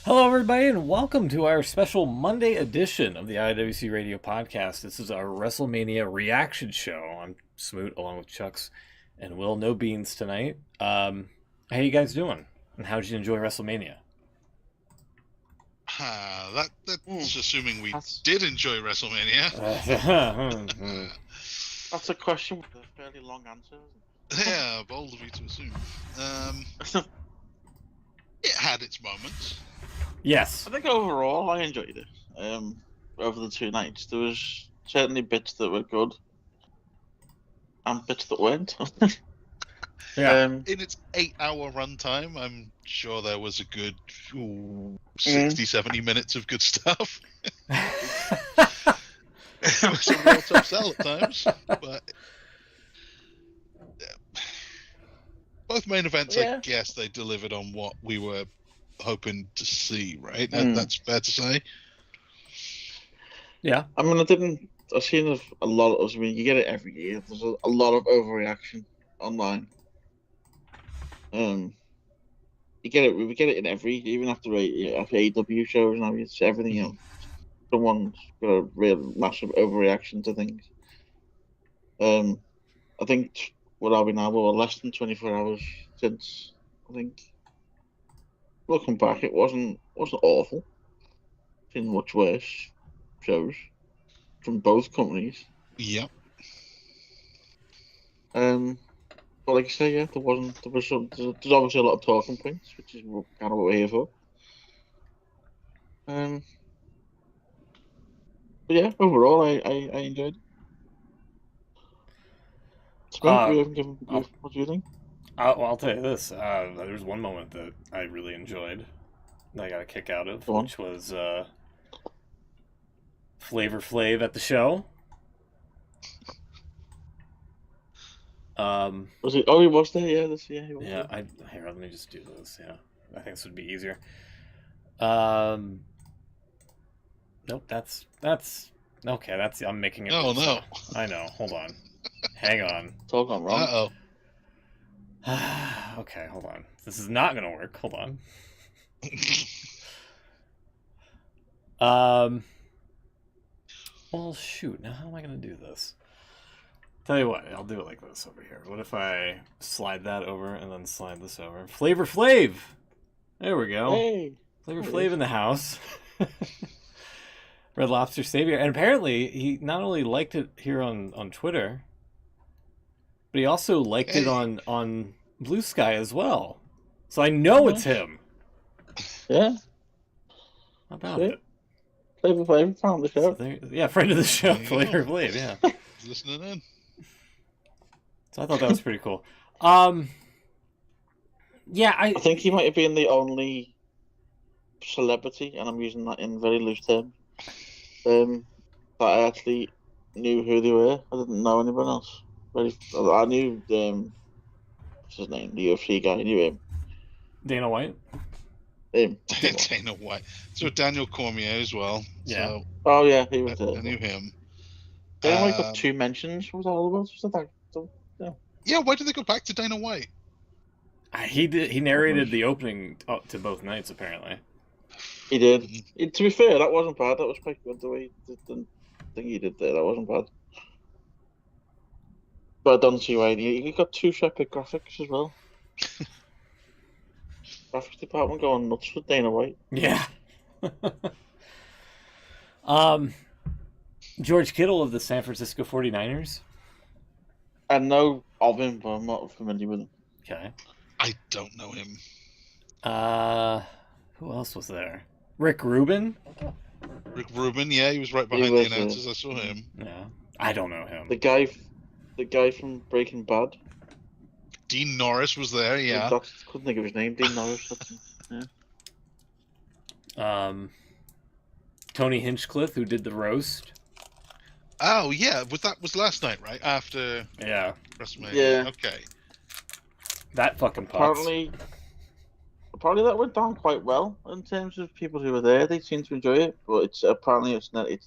Hello, everybody, and welcome to our special Monday edition of the IWC Radio Podcast. This is our WrestleMania reaction show. I'm Smoot, along with Chucks and Will. No beans tonight. How you guys doing? And how did you enjoy WrestleMania? That's assuming we did enjoy WrestleMania. That's a question with a fairly long answer, isn't it? Yeah, bold of you to assume. It had its moments. Yes. I think overall I enjoyed it. Over the two nights, there was certainly bits that were good, and bits that weren't. Yeah. In its 8-hour runtime, I'm sure there was a good 60, 70 minutes of good stuff. It was a real tough sell at times, but both main events, I guess they delivered on what we were hoping to see, right? That's fair to say. Yeah. I mean, I've seen a lot of. I mean, you get it every year. There's a lot of overreaction online. You get it. We get it in even after AEW shows now. It's everything else. Someone's got a real massive overreaction to things. I think what are we now? We're less than 24 hours since. I think looking back, it wasn't awful. Seen much worse shows from both companies. Yep. But like I say, yeah, there's obviously a lot of talking points, which is kind of what we're here for. But yeah, overall, I enjoyed it. What do you think? I'll tell you this. There's one moment that I really enjoyed that I got a kick out of, which was Flavor Flav at the show. Was it? Oh, he was there. Yeah, he was. Yeah, here. Let me just do this. Yeah, I think this would be easier. Nope. That's okay. I'm making it. Oh no! I know. Hold on. Hang on. It's all gone wrong. Okay, hold on. This is not gonna work. Hold on. Well, shoot. Now how am I gonna do this? Tell you what, I'll do it like this over here. What if I slide that over and then slide this over? Flavor Flav! There we go. Hey! Flavor Flav in the house. Red Lobster Savior. And apparently, he not only liked it here on Twitter, but he also liked it on Blue Sky as well. So I know it's him. Yeah. How about it? Flavor Flav found the show. So friend of the show, Flavor Flav, yeah. Listening in. So I thought that was pretty cool. Yeah, I think he might have been the only celebrity, and I'm using that in very loose terms, that I actually knew who they were. I didn't know anyone else. I knew what's his name, the UFC guy. I knew him. Dana White. Him. Dana White. So Daniel Cormier as well. Yeah. So oh yeah, he was there. I knew him. Dana White got 2 mentions. What was that all about? Was that? Yeah. Why did they go back to Dana White? He did. He narrated the opening to both nights, apparently. He did. To be fair, that wasn't bad. That was quite good the way he did the thing he did there. That wasn't bad. But I don't see why he got 2 separate graphics as well. Graphics department going nuts for Dana White. Yeah. George Kittle of the San Francisco 49ers. I know of him, but I'm not familiar with him. Okay. I don't know him. Who else was there? Rick Rubin? Rick Rubin, yeah, he was right behind the announcers. I saw him. Yeah. I don't know him. The guy from Breaking Bad. Dean Norris was there, yeah. Couldn't think of his name. Dean Norris. Yeah. Tony Hinchcliffe, who did the roast. Oh yeah, was last night, right? After WrestleMania. Yeah. Okay. That fucking pops. Apparently that went down quite well in terms of people who were there. They seemed to enjoy it, but it's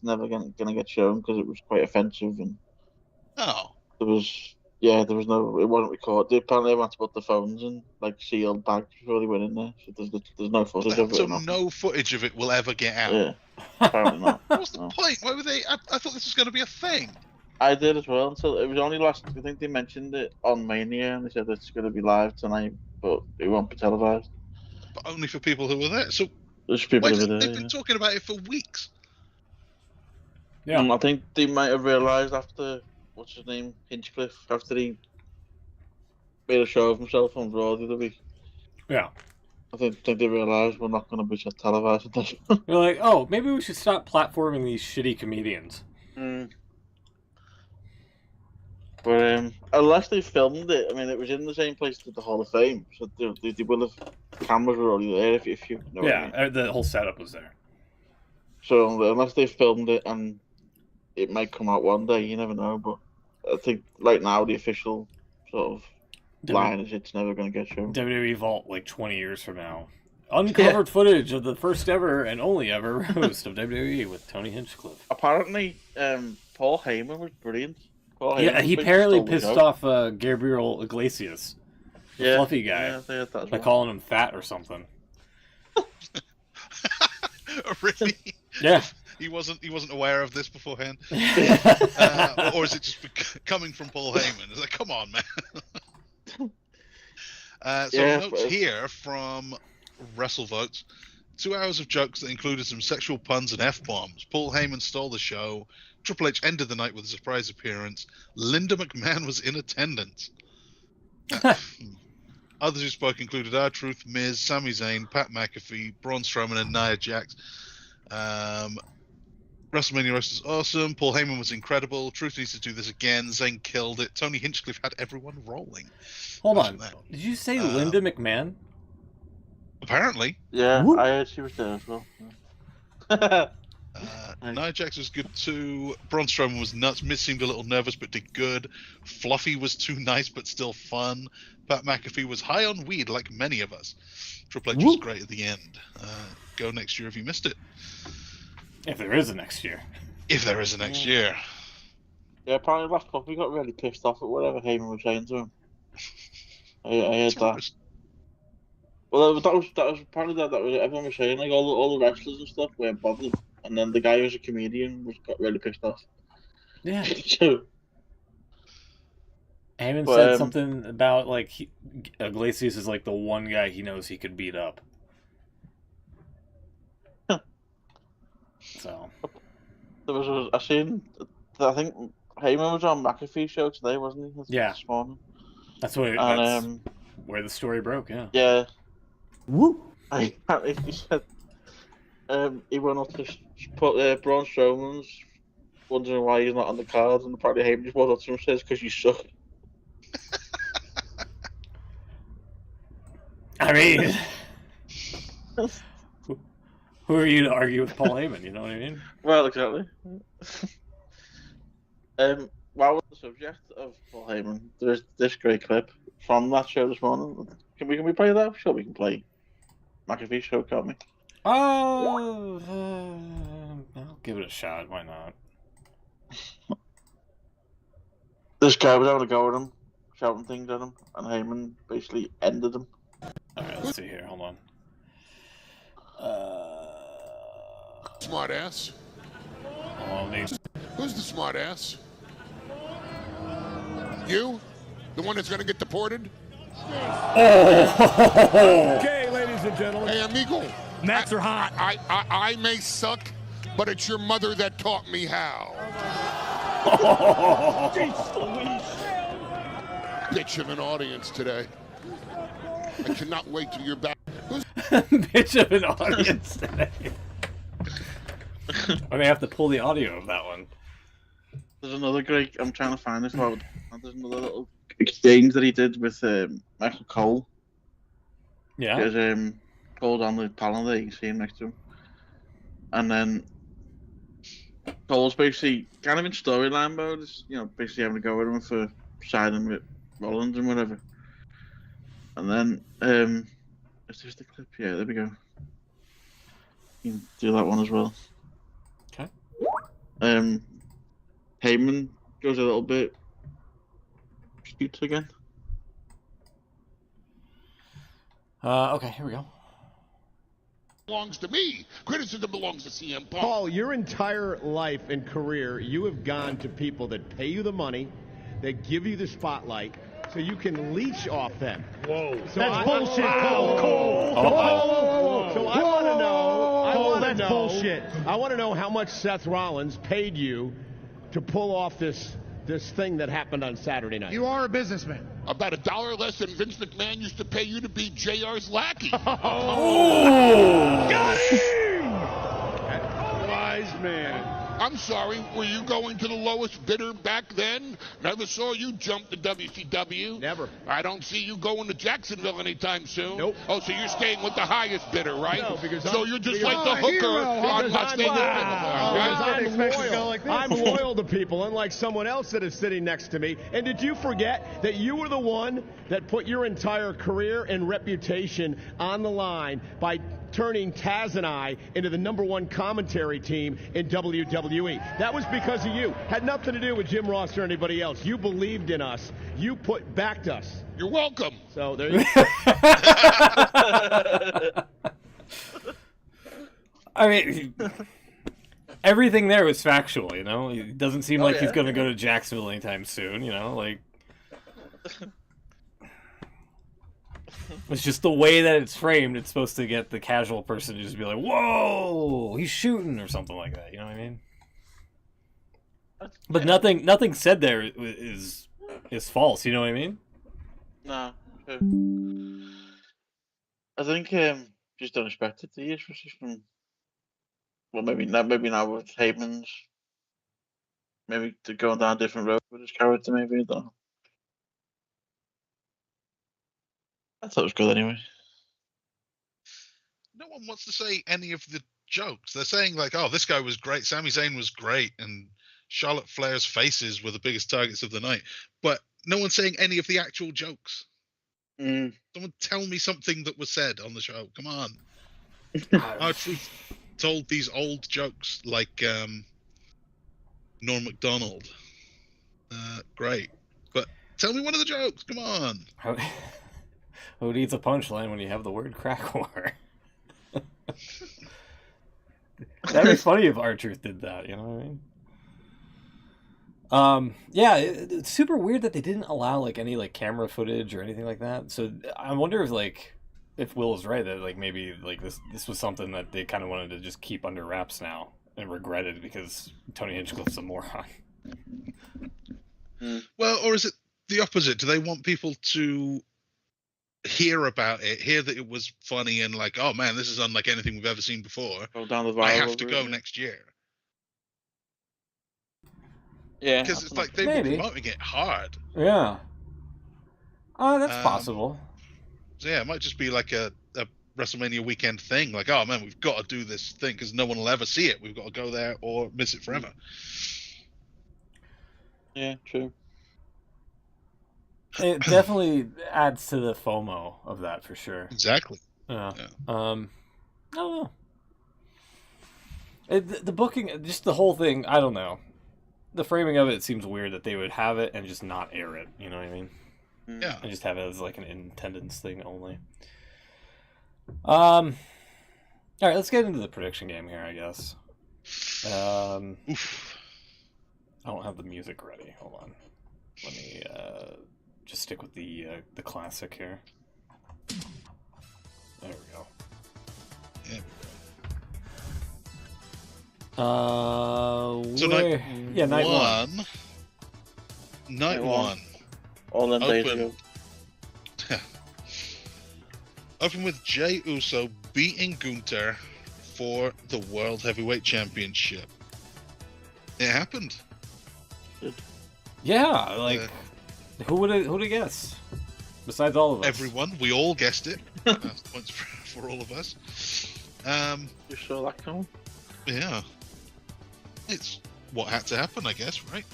never going to get shown because it was quite offensive and there was Yeah, there was no. It wasn't recorded. Apparently, they had to put the phones in like sealed bags before they went in there. So there's no footage of it So or nothing. no footage of it will ever get out. Yeah, apparently not. What's the No. point? Why were they? I thought this was going to be a thing. I did as well until it was only last. I think they mentioned it on Mania and they said it's going to be live tonight, but it won't be televised. But only for people who were there. So There's people why over they've there. been Yeah. talking about it for weeks. Yeah. I think they might have realised after what's his name, Hinchcliffe, after he made a show of himself on Raw the other week. Yeah. I think they realised we're not going to be televised at this. They're like, oh, maybe we should stop platforming these shitty comedians. But unless they filmed it, I mean, it was in the same place that the Hall of Fame, so they will have cameras were already there if you know what I mean. The whole setup was there. So unless they filmed it and it might come out one day, you never know. But I think right now the official sort of line is it's never going to get shown. WWE Vault like 20 years from now. Uncovered footage of the first ever and only ever roast of WWE with Tony Hinchcliffe. Apparently, Paul Heyman was brilliant. He apparently pissed off Gabriel Iglesias, the fluffy guy, by calling him fat or something. Really? Yeah. He wasn't aware of this beforehand, or is it just coming from Paul Heyman? It's like, come on, man. Notes here from WrestleVotes. 2 hours of jokes that included some sexual puns and F-bombs. Paul Heyman stole the show. Triple H ended the night with a surprise appearance. Linda McMahon was in attendance. Others who spoke included R-Truth, Miz, Sami Zayn, Pat McAfee, Braun Strowman, and Nia Jax. WrestleMania Roast is awesome. Paul Heyman was incredible. Truth needs to do this again. Zayn killed it. Tony Hinchcliffe had everyone rolling. Hold on. Did you say Linda McMahon? Apparently. Yeah, I heard she was there as well. Nia Jax was good too. Braun Strowman was nuts. Miz seemed a little nervous but did good. Fluffy was too nice but still fun. Pat McAfee was high on weed like many of us. Triple H was great at the end. Go next year if you missed it. If there is a next year. If there is a next year. Yeah, apparently last Fluffy got really pissed off at whatever Heyman was saying to him. I heard that. Well, that was apparently that was everyone was saying, like all the wrestlers and stuff weren't bothered, and then the guy who's a comedian got really pissed off. Yeah. So, Heyman said something about like Iglesias is like the one guy he knows he could beat up. So there was I think Heyman was on McAfee's show today, wasn't he? This morning. That's where the story broke. Yeah. Yeah. Woo! He said he went up to put Braun Strowman's wondering why he's not on the card, and apparently Heyman just went up to him and says, "Because you suck." I mean, who are you to argue with Paul Heyman? You know what I mean? Well, exactly. While we're on the subject of Paul Heyman, there's this great clip from that show this morning. Can we play that? Sure, we can play McAfee's show, can't we? Oh, I'll give it a shot. Why not? This guy was having a go at him, shouting things at him, and Heyman basically ended him. Alright, let's see here. Hold on. Smart ass. Who's the smart ass? You? The one that's gonna get deported? Okay, ladies and gentlemen. Hey, amigo. Mats are hot. I may suck, but it's your mother that taught me how. Bitch of an audience today. I cannot wait till you're back. Bitch of an audience today. I may have to pull the audio of that one. There's another great. I'm trying to find this one. There's another little exchange that he did with Michael Cole. Yeah. Because Cole's on the panel there, you can see him next to him. And then Cole's basically kind of in storyline mode, basically having to go with him for siding with Rollins and whatever. And then, is this the clip? Yeah, there we go. You can do that one as well. Okay. Heyman goes a little bit cute again. Okay, here we go. Belongs to me. Criticism belongs to CM Punk. Paul, your entire life and career, you have gone to people that pay you the money, that give you the spotlight, so you can leech off them. Whoa. So That's bullshit, Cole. So I want to know. That's bullshit. I want to know how much Seth Rollins paid you to pull off this thing that happened on Saturday night. You are a businessman. About $1 less than Vince McMahon used to pay you to be JR's lackey. Got him! Wise man. I'm sorry, were you going to the lowest bidder back then? Never saw you jump to WCW. Never. I don't see you going to Jacksonville anytime soon. Nope. Oh, so you're staying with the highest bidder, right? No, because so I'm- you're just because like the I'm a hooker hero, on Las Vegas Boulevard, right? I'm loyal to people, unlike someone else that is sitting next to me. And did you forget that you were the one that put your entire career and reputation on the line by turning Taz and I into the #1 commentary team in WWE? That was because of you. Had nothing to do with Jim Ross or anybody else. You believed in us. You backed us. You're welcome. So there you go. I mean, everything there was factual, you know? It doesn't seem like he's going to go to Jacksonville anytime soon, you know? Like, it's just the way that it's framed. It's supposed to get the casual person to just be like, whoa, he's shooting or something like that, you know what I mean? But nothing said there is false, you know what I mean? No. I think just unexpected to you, especially from. Well, maybe now with Heyman's. Maybe to go down a different road with his character, maybe. I don't know. I thought it was good anyway. No one wants to say any of the jokes. They're saying like, "Oh, this guy was great. Sami Zayn was great," and Charlotte Flair's faces were the biggest targets of the night. But no one's saying any of the actual jokes. Someone tell me something that was said on the show. Come on. R-Truth told these old jokes like Norm Macdonald. Great. But tell me one of the jokes. Come on. Who needs a punchline when you have the word crack whore? That'd be funny if R-Truth did that, you know what I mean? Yeah, it's super weird that they didn't allow like any like camera footage or anything like that. So I wonder if Will is right that like maybe like this was something that they kind of wanted to just keep under wraps now and regretted because Tony Hinchcliffe's a moron. Well, or is it the opposite? Do they want people to hear about it, hear that it was funny, and like, oh man, this is unlike anything we've ever seen before. Go down the I have to go next year. Yeah, because it's like they were promoting it hard. Yeah. Oh, that's possible. So yeah, it might just be like a WrestleMania weekend thing. Like, oh man, we've got to do this thing because no one will ever see it. We've got to go there or miss it forever. Yeah, true. It definitely adds to the FOMO of that for sure. Exactly. Yeah. I don't know. The booking, just the whole thing, I don't know. The framing of it seems weird that they would have it and just not air it. You know what I mean? Yeah. And just have it as like an in-attendance thing only. All right, let's get into the prediction game here, I guess. I don't have the music ready. Hold on. Let me just stick with the classic here. There we go. Yeah. Night one. Night one. All them days ago. Open with Jey Uso beating Gunther for the World Heavyweight Championship. It happened. Yeah, like who would have guessed? Besides all of us. Everyone, we all guessed it. Points for all of us. You saw that coming? Yeah. It's what had to happen, I guess, right?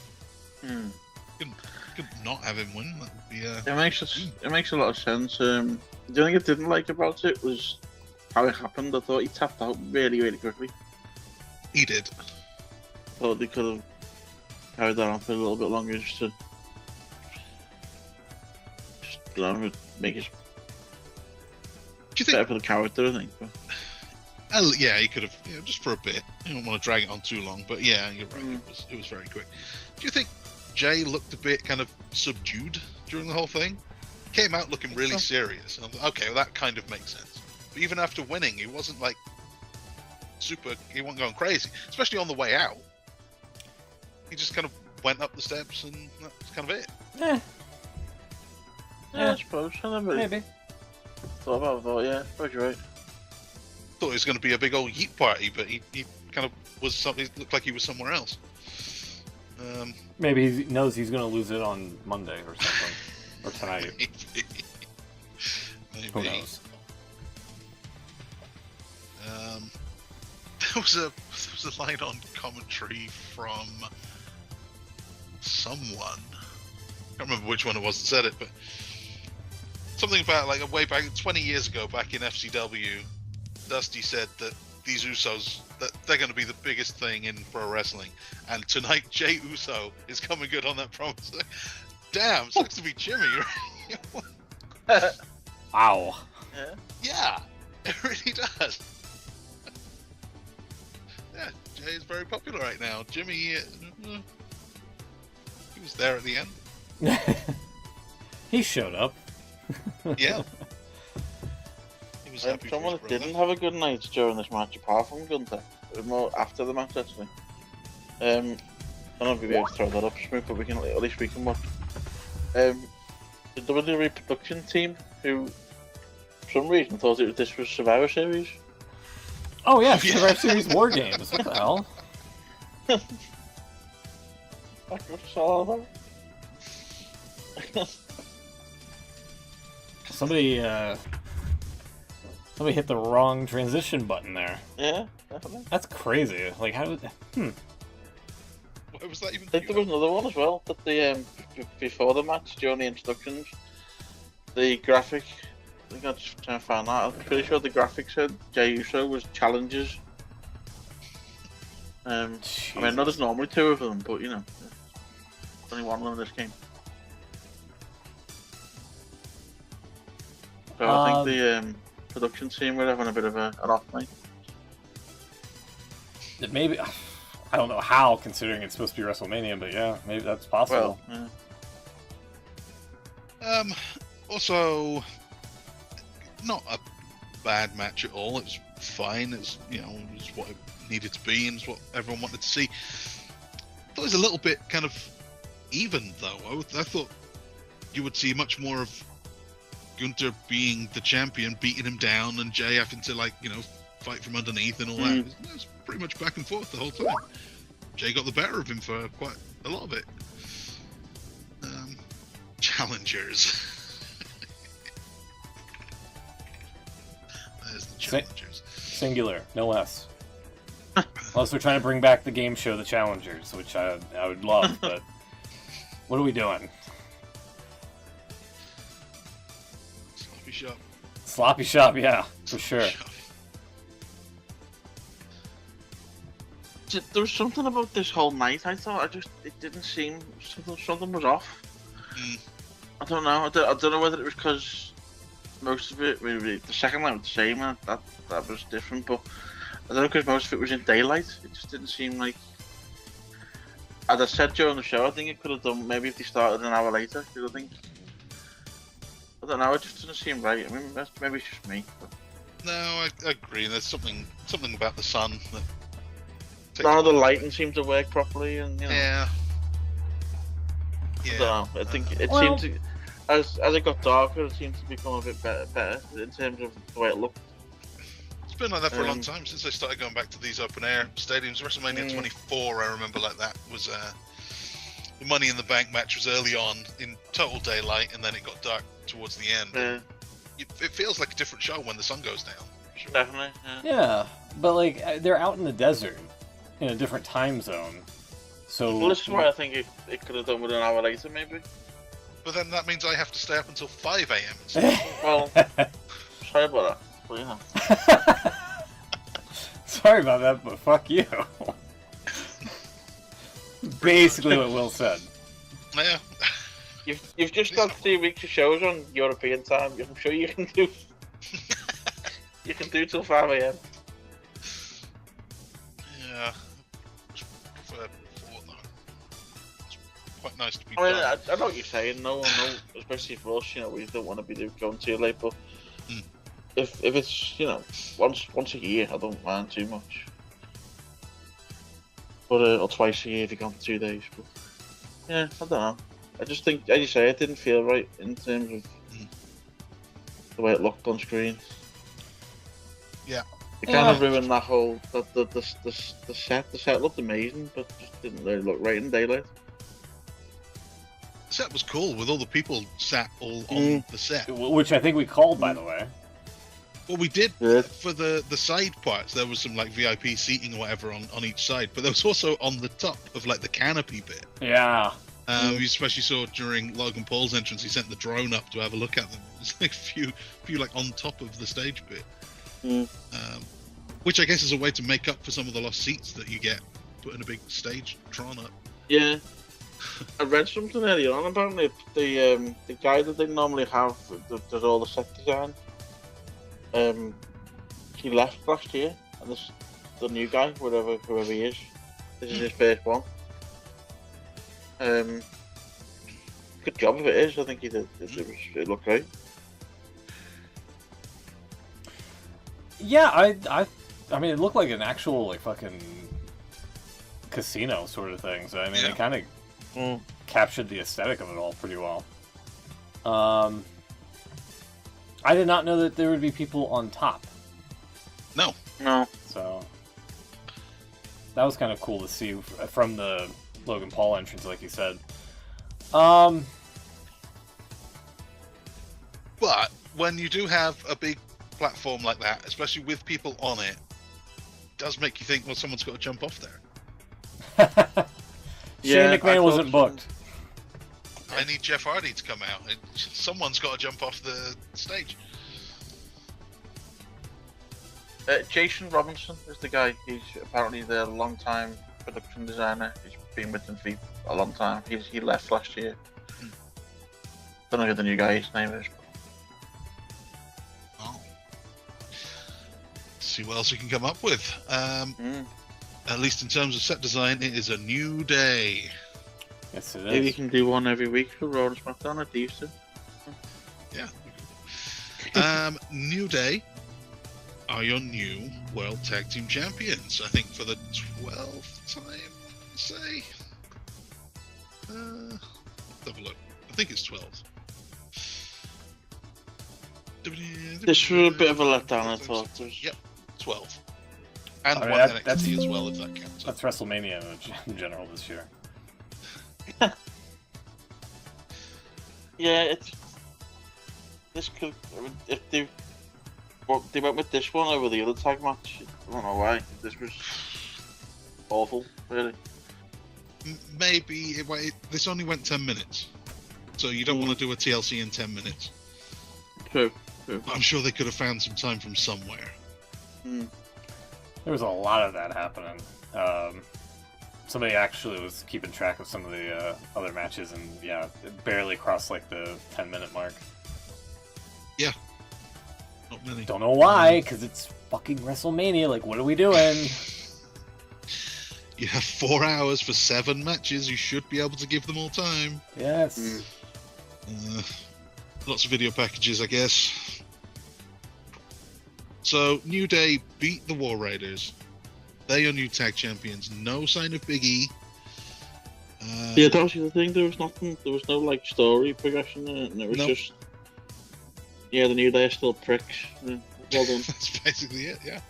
Could not have him win. That would be. It makes a lot of sense. The only thing I didn't like about it was how it happened. I thought he tapped out really, really quickly. He did. Thought they could have carried that on for a little bit longer, just to don't know, make it Do you think? better for the character, I think. But... Yeah, he could have, just for a bit. You don't want to drag it on too long, but yeah, you're right. It was very quick. Do you think Jay looked a bit kind of subdued during the whole thing? Came out looking really serious. And I'm like, okay, well, that kind of makes sense. But even after winning, he wasn't like he wasn't going crazy, especially on the way out. He just kind of went up the steps, and that's kind of it. Yeah, I suppose. I never Maybe. thought about it, but yeah, I suppose you're right. Thought it was going to be a big old yeet party, but he kind of was something. Looked like he was somewhere else. Maybe he knows he's going to lose it on Monday or something, or tonight. Maybe. Who knows? There was a line on commentary from someone. I can't remember which one it was that said it, but something about like way back 20 years ago, back in FCW, Dusty said that these Usos, that they're going to be the biggest thing in pro wrestling, and tonight Jey Uso is coming good on that promise. Damn, sucks to be Jimmy. Right? Wow. Yeah, it really does. Yeah, Jay is very popular right now. Jimmy, he was there at the end. He showed up. Yeah. He was happy for Someone his that brother. didn't have a good night during this match, apart from Gunther, it was more after the match actually. I don't know if you'll be able to throw that up, Smoot, but at least we can watch. The WWE production team, who for some reason thought this was Survivor Series. Oh yeah, Survivor Series War Games. What the hell? That's what it's all about. Somebody hit the wrong transition button there. Yeah, definitely. That's crazy. Like, how did... Why was that even? I think there was another one as well, that before the match, during the introductions, the graphic, I think I just trying to find out, I'm pretty sure the graphic said Jey Uso was challenges. I mean, I know there's normally two of them, but there's only one of them in this game. So I think the production team were having a bit of an off night. Maybe... I don't know how, considering it's supposed to be WrestleMania, but yeah, maybe that's possible. Well, yeah. Also, not a bad match at all. It was fine. It's it was what it needed to be, and it's what everyone wanted to see. I thought it was a little bit kind of even, though. I thought you would see much more of Gunther being the champion, beating him down, and Jay having to fight from underneath and all that. It was pretty much back and forth the whole time. Jay got the better of him for quite a lot of it. Challengers. There's the challengers. Singular, no less. Unless they're trying to bring back the game show, The Challengers, which I would love, but what are we doing? Sloppy shop. Sloppy shop, yeah, for sure. There was something about this whole night, I thought, it didn't seem, something was off. I don't know, I don't know whether it was because most of it, maybe the second night was the same, and that was different, but I don't know, because most of it was in daylight. It just didn't seem like, as I said during the show, I think it could have done, maybe if they started an hour later, because I don't know, it just doesn't seem right. I mean, maybe it's just me. But... No, I agree, there's something about the sun that... None of the lighting seemed to work properly, and Yeah. I don't know. I think it seemed to, as it got darker, it seemed to become a bit better in terms of the way it looked. It's been like that for a long time since they started going back to these open air stadiums. WrestleMania 24, I remember like that was the Money in the Bank match was early on in total daylight, and then it got dark towards the end. It feels like a different show when the sun goes down. Sure. Definitely. Yeah, but like they're out in the desert in a different time zone. So Well, this is why I think it could have done with an hour later, maybe. But then that means I have to stay up until 5 a.m. Well, sorry about that. But, Sorry about that, but fuck you. Basically what Will said. Yeah. You've just got 3 weeks of shows on European time. I'm sure you can do. You can do till 5 a.m. Yeah. For it's quite nice to be I mean, done. I know what you're saying. No, especially for us, we don't want to be going too late. But if it's once a year, I don't mind too much. But or twice a year if you go on 2 days. But yeah, I don't know. I just think, as you say, it didn't feel right in terms of the way it looked on screen. Yeah. It kind of ruined that whole the set. The set looked amazing, but just didn't really look right in daylight. The set was cool with all the people sat all on the set. Which I think we called, by the way. Well, we did Yeah. for the side parts. There was some like VIP seating or whatever on each side, but there was also on the top of like the canopy bit. Yeah. You especially saw during Logan Paul's entrance, he sent the drone up to have a look at them. There's like a few like on top of the stage bit, which I guess is a way to make up for some of the lost seats that you get putting a big stage Tron up. Yeah, I read something earlier on about it. The guy that they normally have that does all the set design. He left last year, and this the new guy, whoever he is. This is his first one. Good job if it is. I think he did. It looked great. Yeah, I mean, it looked like an actual like fucking casino sort of thing. So I mean, it kind of captured the aesthetic of it all pretty well. I did not know that there would be people on top. No. So that was kind of cool to see from the Logan Paul entrance, like you said. But when you do have a big platform like that, especially with people on it, does make you think, well, someone's got to jump off there. Shane McMahon wasn't booked. I need Jeff Hardy to come out. Someone's got to jump off the stage. Jason Robinson is the guy. He's apparently the long-time production designer. He's been with them for a long time. He left last year. Don't know who the new guy's name is. Oh. See what else we can come up with. At least in terms of set design, it is a new day. Yes, it is. Maybe you can do one every week for Raw and SmackDown at these two. Yeah. New Day are your new World Tag Team Champions. I think for the 12th time, say. Let's have a look. I think it's 12. This was a bit of a letdown, I thought. Yep, 12. And I mean, one that's NXT as well, if that counts. That's WrestleMania in general this year. Yeah, this could. If they went with this one over the other tag match, I don't know why. This was awful, really. Maybe this only went 10 minutes, so you don't want to do a TLC in 10 minutes. True. I'm sure they could have found some time from somewhere. There was a lot of that happening. Somebody actually was keeping track of some of the other matches, and yeah, it barely crossed like the 10-minute mark. Yeah. Not many. Don't know why, because it's fucking WrestleMania. Like, what are we doing? You have 4 hours for 7 matches. You should be able to give them all time. Yes. Lots of video packages, I guess. So, New Day beat the War Raiders. They are new tag champions. No sign of Big E. Yeah, that was the thing. There was nothing. There was no like story progression in it, and it was just. Yeah, the New Day are still pricks. Yeah, well done. That's basically it. Yeah.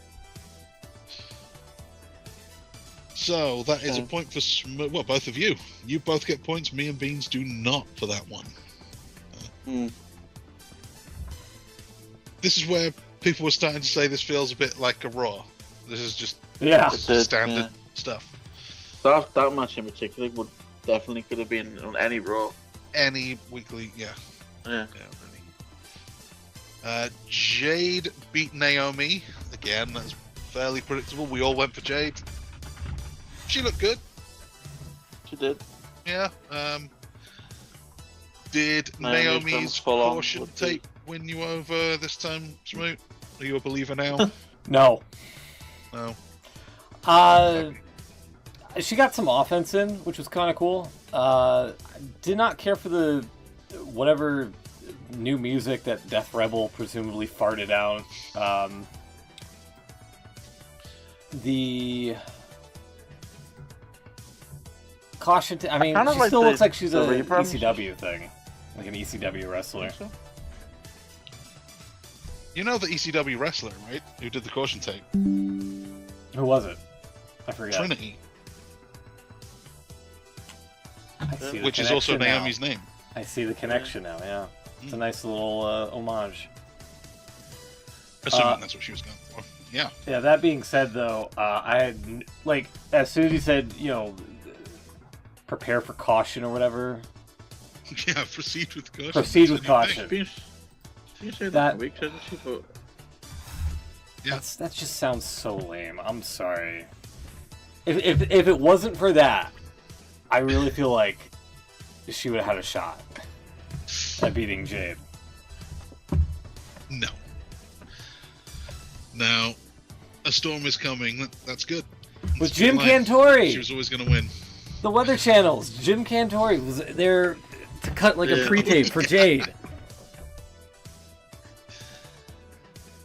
So that is a point for both of you. You both get points. Me and Beans do not for that one. This is where people were starting to say this feels a bit like a Raw. This is just standard stuff. That match in particular definitely could have been on any Raw. Any weekly, yeah. Yeah. Really. Jade beat Naomi. Again, that's fairly predictable. We all went for Jade. She looked good. She did. Yeah. Did Naomi's full on caution with the- tape win you over this time, Smoot? Are you a believer now? No. No. She got some offense in, which was kind of cool. Did not care for the whatever new music that Death Rebel presumably farted out. The caution. I mean, kinda she like still the- looks like she's the a rebrand. ECW thing, like an ECW wrestler. You know the ECW wrestler, right? Who did the caution tape? Who was it? I forget. Trinity, I see the which is also connection now. Naomi's name. I see the connection now. Yeah, it's a nice little homage. Assuming that's what she was going for. Yeah. Yeah, that being said, though, I had, like, as soon as you said, you know, prepare for caution or whatever, Yeah, proceed with caution. proceed with That's a new caution. She said That- that week, didn't she? But Yeah. That just sounds so lame. I'm sorry. If it wasn't for that, I really feel like she would have had a shot at beating Jade. thing. No. Now, a storm is coming. That's good. With That's Jim good line. She Cantori, was always going to win. the Weather Channels, Jim Cantori was there to cut like a Yeah. pre-tape for Jade.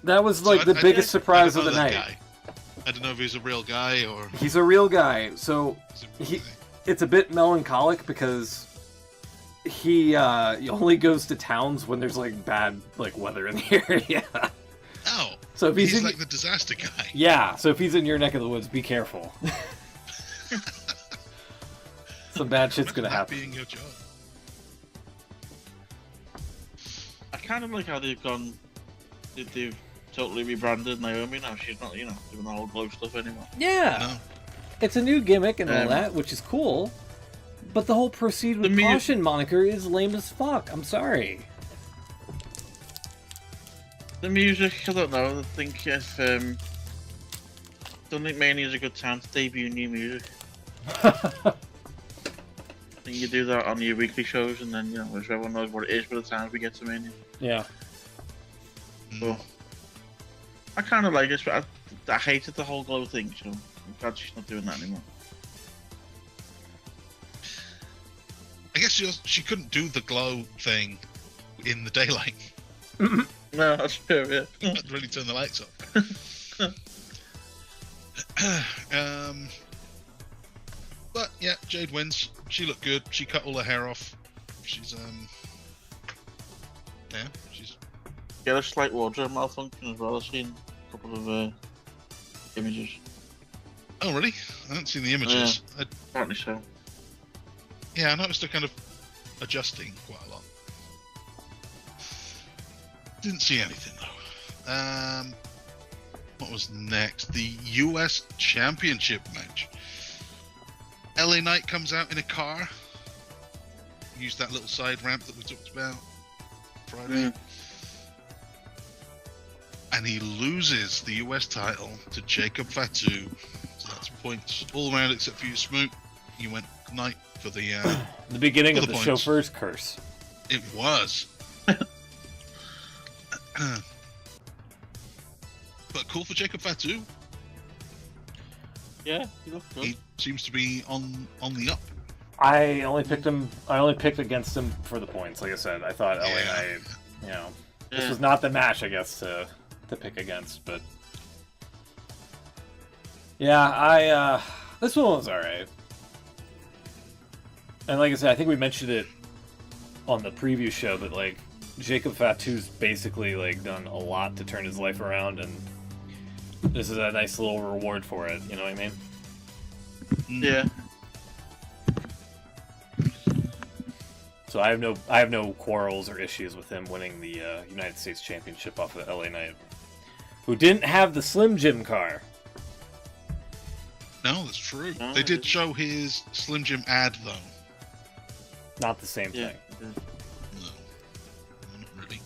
That was like So the I biggest surprise don't of the know that night. guy. I don't know if he's a real guy or He's a real guy, so he's a real he guy. it's a bit melancholic because he only goes to towns when there's like bad like weather in the area. Oh, So if he's he's in, like the disaster guy. yeah, so if he's in your neck of the woods, be careful. Some bad shit's gonna Imagine that happen. being your job. I kind of like how they've totally rebranded Naomi now. She's not, doing the whole glow stuff anymore. Yeah, No. it's a new gimmick and all Um, that, which is cool. But the whole proceed with The mu- caution moniker is lame as fuck. I'm sorry. The music, I don't know. I think if don't think Mania is a good time to debut new music. I think you do that on your weekly shows, and then so everyone knows what it is by the time we get to Mania. Yeah. So I kind of like it, but I hated the whole glow thing. So I'm glad she's not doing that anymore. I guess she couldn't do the glow thing in the daylight. No, that's true. Yeah. You can't really turn the lights off. But yeah, Jade wins. She looked good. She cut all her hair off. She's she's Get a slight wardrobe malfunction as well. I've seen a couple of images. oh really? I haven't seen the images. Apparently so. Yeah, I noticed her kind of adjusting quite a lot. Didn't see anything though. What was next? The US Championship match. LA Knight comes out in a car. Used that little side ramp that we talked about Friday. Mm. And he loses the US title to Jacob Fatu. So that's points all around except for you, Smoot. You went Knight for the The beginning For of the the points. chauffeur's curse. it was. But cool for Jacob Fatu. Yeah, he looked good. He seems to be on the up. I only picked him. I only picked against him for the points. Like I said, I thought LA Yeah. Knight. This Yeah. was not the match, I guess, to pick against. But yeah, this one was all right. And like I said, I think we mentioned it on the preview show, but like Jacob Fatu's basically like done a lot to turn his life around, and this is a nice little reward for it. You know what I mean? Yeah. So I have no quarrels or issues with him winning the United States Championship off of LA Knight, who didn't have the Slim Jim car. No, that's true. No, They did it- show his Slim Jim ad though. Not the same Yeah. thing. No, not really.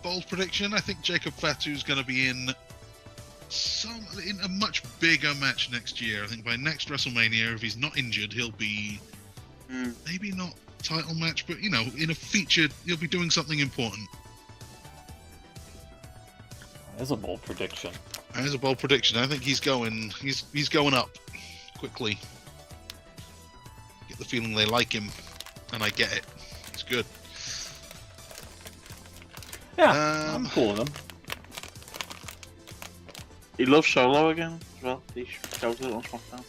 Bold prediction: I think Jacob Fatu's going to be in a much bigger match next year. I think by next WrestleMania, if he's not injured, he'll be Mm. maybe not title match, but in a feature, he'll be doing something important. That's a bold prediction. That is a bold prediction. I think he's going up quickly. Get the feeling they like him, and I get it. It's good. Yeah, I'm cool with him. He loves Solo again as well. He showed it on SmackDown.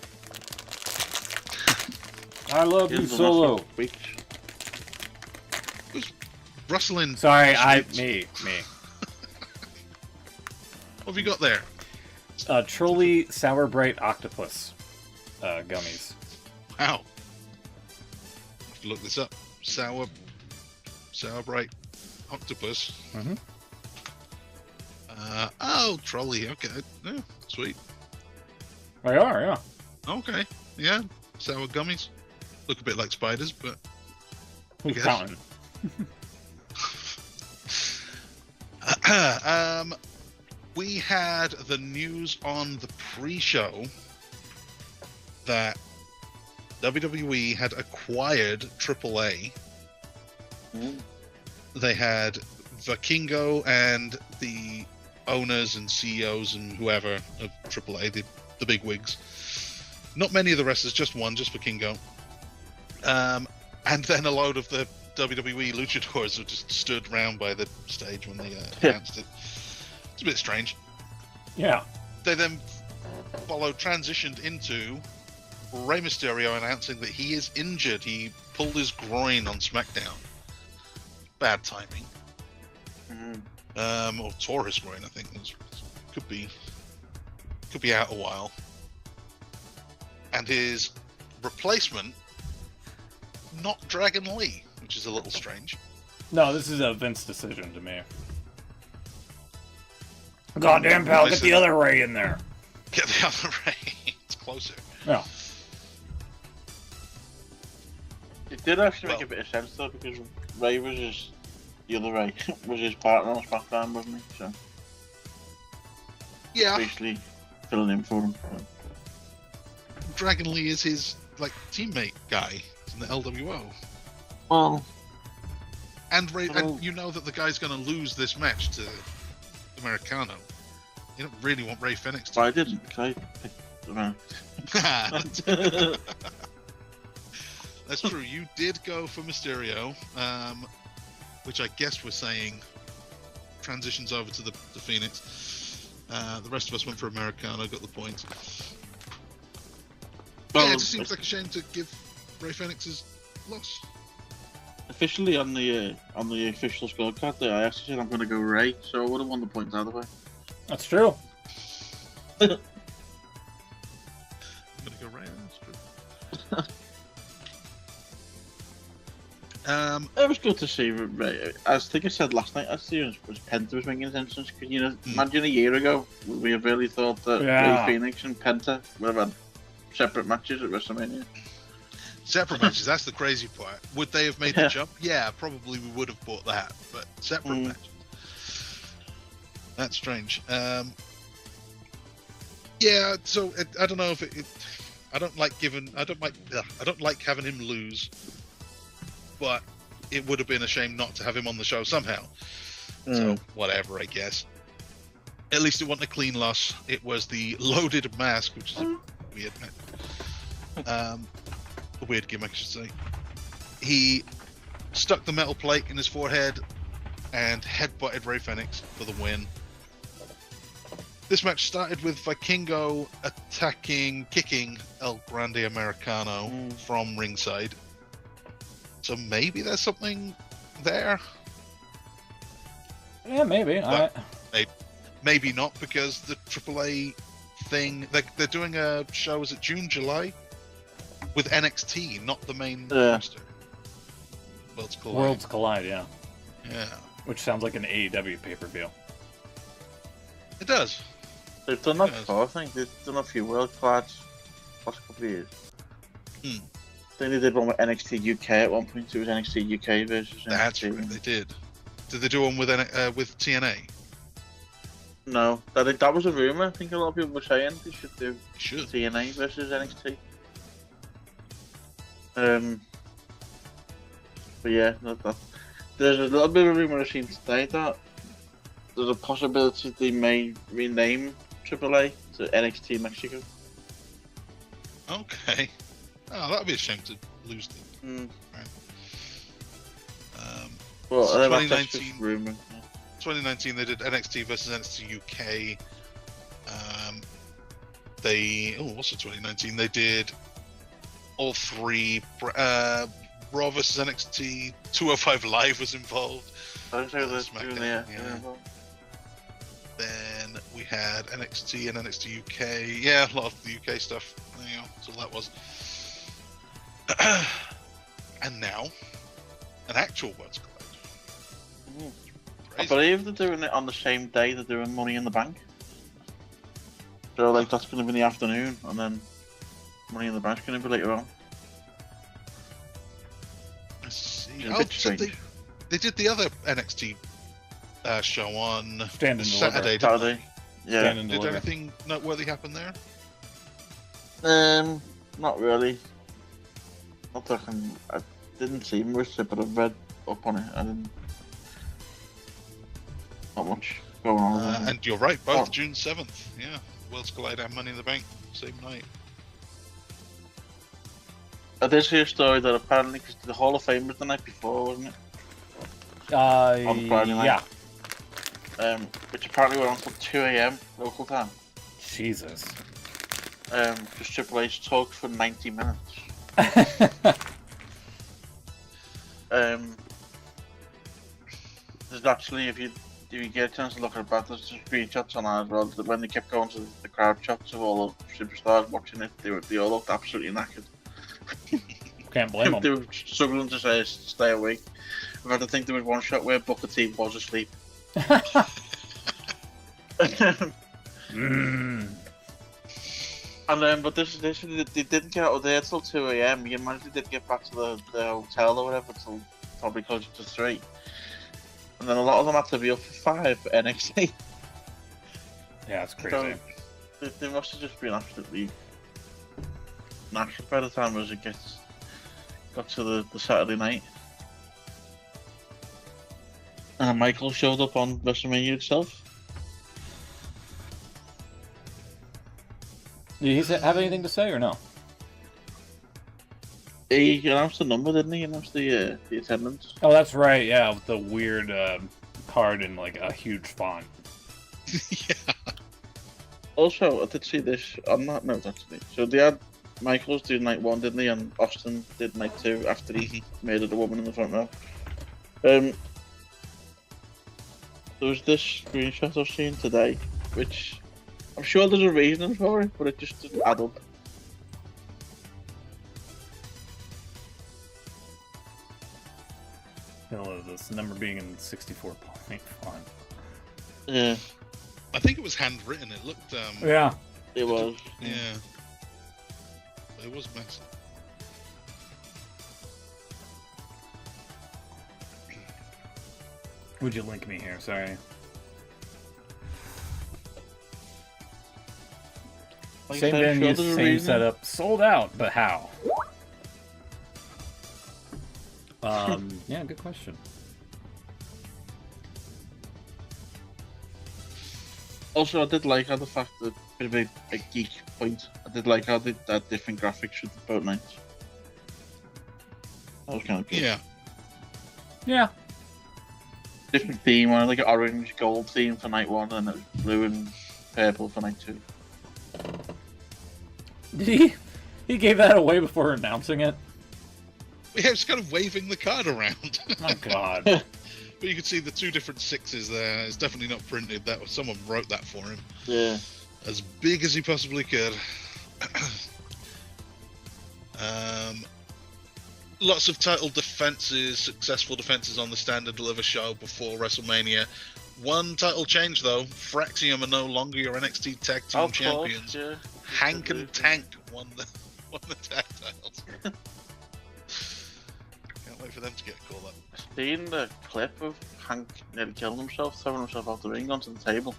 I love you, Solo. Who's rustling? Sorry, me. What have you got there? Trolley Sour Bright Octopus gummies. Wow. I have to look this up. Sour Bright Octopus. Mm-hmm. Trolley. Okay. Yeah, sweet. They are, yeah. Okay. Yeah. Sour gummies. Look a bit like spiders, but Who's counting? we had the news on the pre-show that WWE had acquired AAA. They had Vikingo and the owners and CEOs and whoever of AAA, the big wigs. Not many of the wrestlers, just one, just Vikingo. And then a load of the WWE luchadors who just stood around by the stage when they announced it. It's a bit strange. Yeah. They then transitioned into Rey Mysterio announcing that he is injured. He pulled his groin on SmackDown. Bad timing. Or tore his groin, I think. Could be out a while. And his replacement, not Dragon Lee, which is a little strange. No, this is a Vince decision to me. Goddamn, pal, get the other Ray in there. Get the other Ray. It's closer. Yeah. It did actually make a bit of sense though, because Ray was the other Ray was his partner on SmackDown, wasn't he? So yeah, basically filling in for him. Dragon Lee is his teammate guy in the LWO. Well, and you know that the guy's going to lose this match to Americano. You don't really want Ray Fenix to. I didn't. I picked him out. That's true. You did go for Mysterio, which I guess we're saying transitions over to the Phoenix. The rest of us went for Americano, got the point. Well, yeah, it just seems like a shame to give Ray Fenix his loss. Officially on the official scorecard there, I actually said I'm going to go Ray, so I would have won the points either way. That's true. I'm going to go Ray. That's true. It was good to see Ray. I think I said last night, I see it was Penta was making his entrance, because imagine a year ago we have really thought that Ray Phoenix and Penta would have had separate matches at WrestleMania. Separate matches, that's the crazy part. Would they have made the jump? Yeah, probably we would have bought that, but separate matches. That's strange. Yeah, so I don't know if I don't like having him lose, but it would have been a shame not to have him on the show somehow. So whatever, I guess. At least it wasn't a clean loss. It was the loaded mask, which is a weird a weird gimmick, I should say. He stuck the metal plate in his forehead and headbutted Ray Fenix for the win. This match started with Vikingo kicking El Grande Americano from ringside. So maybe there's something there. Yeah, maybe. Maybe not, because the AAA thing, they're doing a show, is it June, July? With NXT, not the main roster. Worlds Collide, yeah. Yeah. Which sounds like an AEW pay-per-view. It does. They've done that before, I think. They've done a few World Collides last couple of years. I think they did one with NXT UK at one point. It was NXT UK versus NXT. That's right, they did. Did they do one with TNA? No, that was a rumor. I think a lot of people were saying they should do TNA versus NXT. But yeah, there's a little bit of rumor I've seen today that there's a possibility they may rename AAA to NXT Mexico. Okay. Oh, that'd be a shame to lose them. Right. Well, So that's 2019, just rumor. 2019 they did NXT versus NXT UK. Also 2019 they did all three. Raw versus NXT 205 Live was involved. SmackDown. Then we had NXT and NXT UK. Yeah, a lot of the UK stuff. There you go. That's all that was. And now, an actual Worlds Collide. I believe they're doing it on the same day they're doing Money in the Bank. So like that's going to be in the afternoon, and then Money in the Bank's going to be later on. I see. It's a bit So strange. they did the other NXT show on Stand and Saturday. Saturday. Yeah. Stand and Did deliver. anything noteworthy happen there? Not really. Not that I didn't see much, but I've read up on it. I didn't. Not much going on. And you're right, both Oh. June 7th. Yeah, Worlds Collide and Money in the Bank, same night. I did see a story that apparently, because the Hall of Fame was the night before, wasn't it? On Friday night. Yeah. Which apparently went on till 2 a.m. local time. Jesus. Because Triple H talked for 90 minutes. There's actually, if you get a chance to look at it, there's some screenshots on that as well. That when they kept going to the crowd shots of all the superstars watching it, they all looked absolutely knackered. Can't blame They them. were struggling to stay awake. In fact, I think there was one shot where Booker T was asleep. And then, but this they didn't get out of there till 2 a.m. You imagine they did get back to the hotel or whatever till probably closer to 3. And then a lot of them had to be up for 5 for NXT. Yeah, it's crazy. So they must have just been absolutely knackered by the time as it got to the Saturday night. And Michael showed up on WrestleMania itself. Did he have anything to say or no? He announced the number, didn't he? He announced the attendance. Oh, that's right. Yeah, with the weird card in like a huge font. Yeah. Also, I did see this on that note actually. So they had Michaels do night 1, didn't he? And Austin did night 2 after he made it a woman in the front row. There was this screenshot I've seen today, which I'm sure there's a reason for it, but it just doesn't add up. You know, this number being in 64-point font. Yeah, I think it was handwritten. It looked. Yeah. it was. Yeah. It was messy. Would you link me here? Sorry. Like I Same said, I'm venue, sure there's a same reason. setup, sold out, but how? Yeah, good question. Also, I did like how the fact that, bit of a geek point, I did like how they had different graphics with both nights. That was kind of good. Yeah. Yeah. Different theme, one like an orange gold theme for night 1, and it was blue and purple for night 2. Did he gave that away before announcing it? Yeah, it's kind of waving the card around. Oh God. But you can see the 2 different 6s there. It's definitely not printed. That was someone wrote that for him. Yeah. As big as he possibly could. Lots of title defenses, successful defenses on the Stand and Deliver show before WrestleMania. One title change though. Fraxium are no longer your NXT Tag Team Of Champions. course, yeah. Hank and Tank won the tag titles. Can't wait for them to get a call up. Seen the clip of Hank nearly killing himself, throwing himself out the ring onto the table.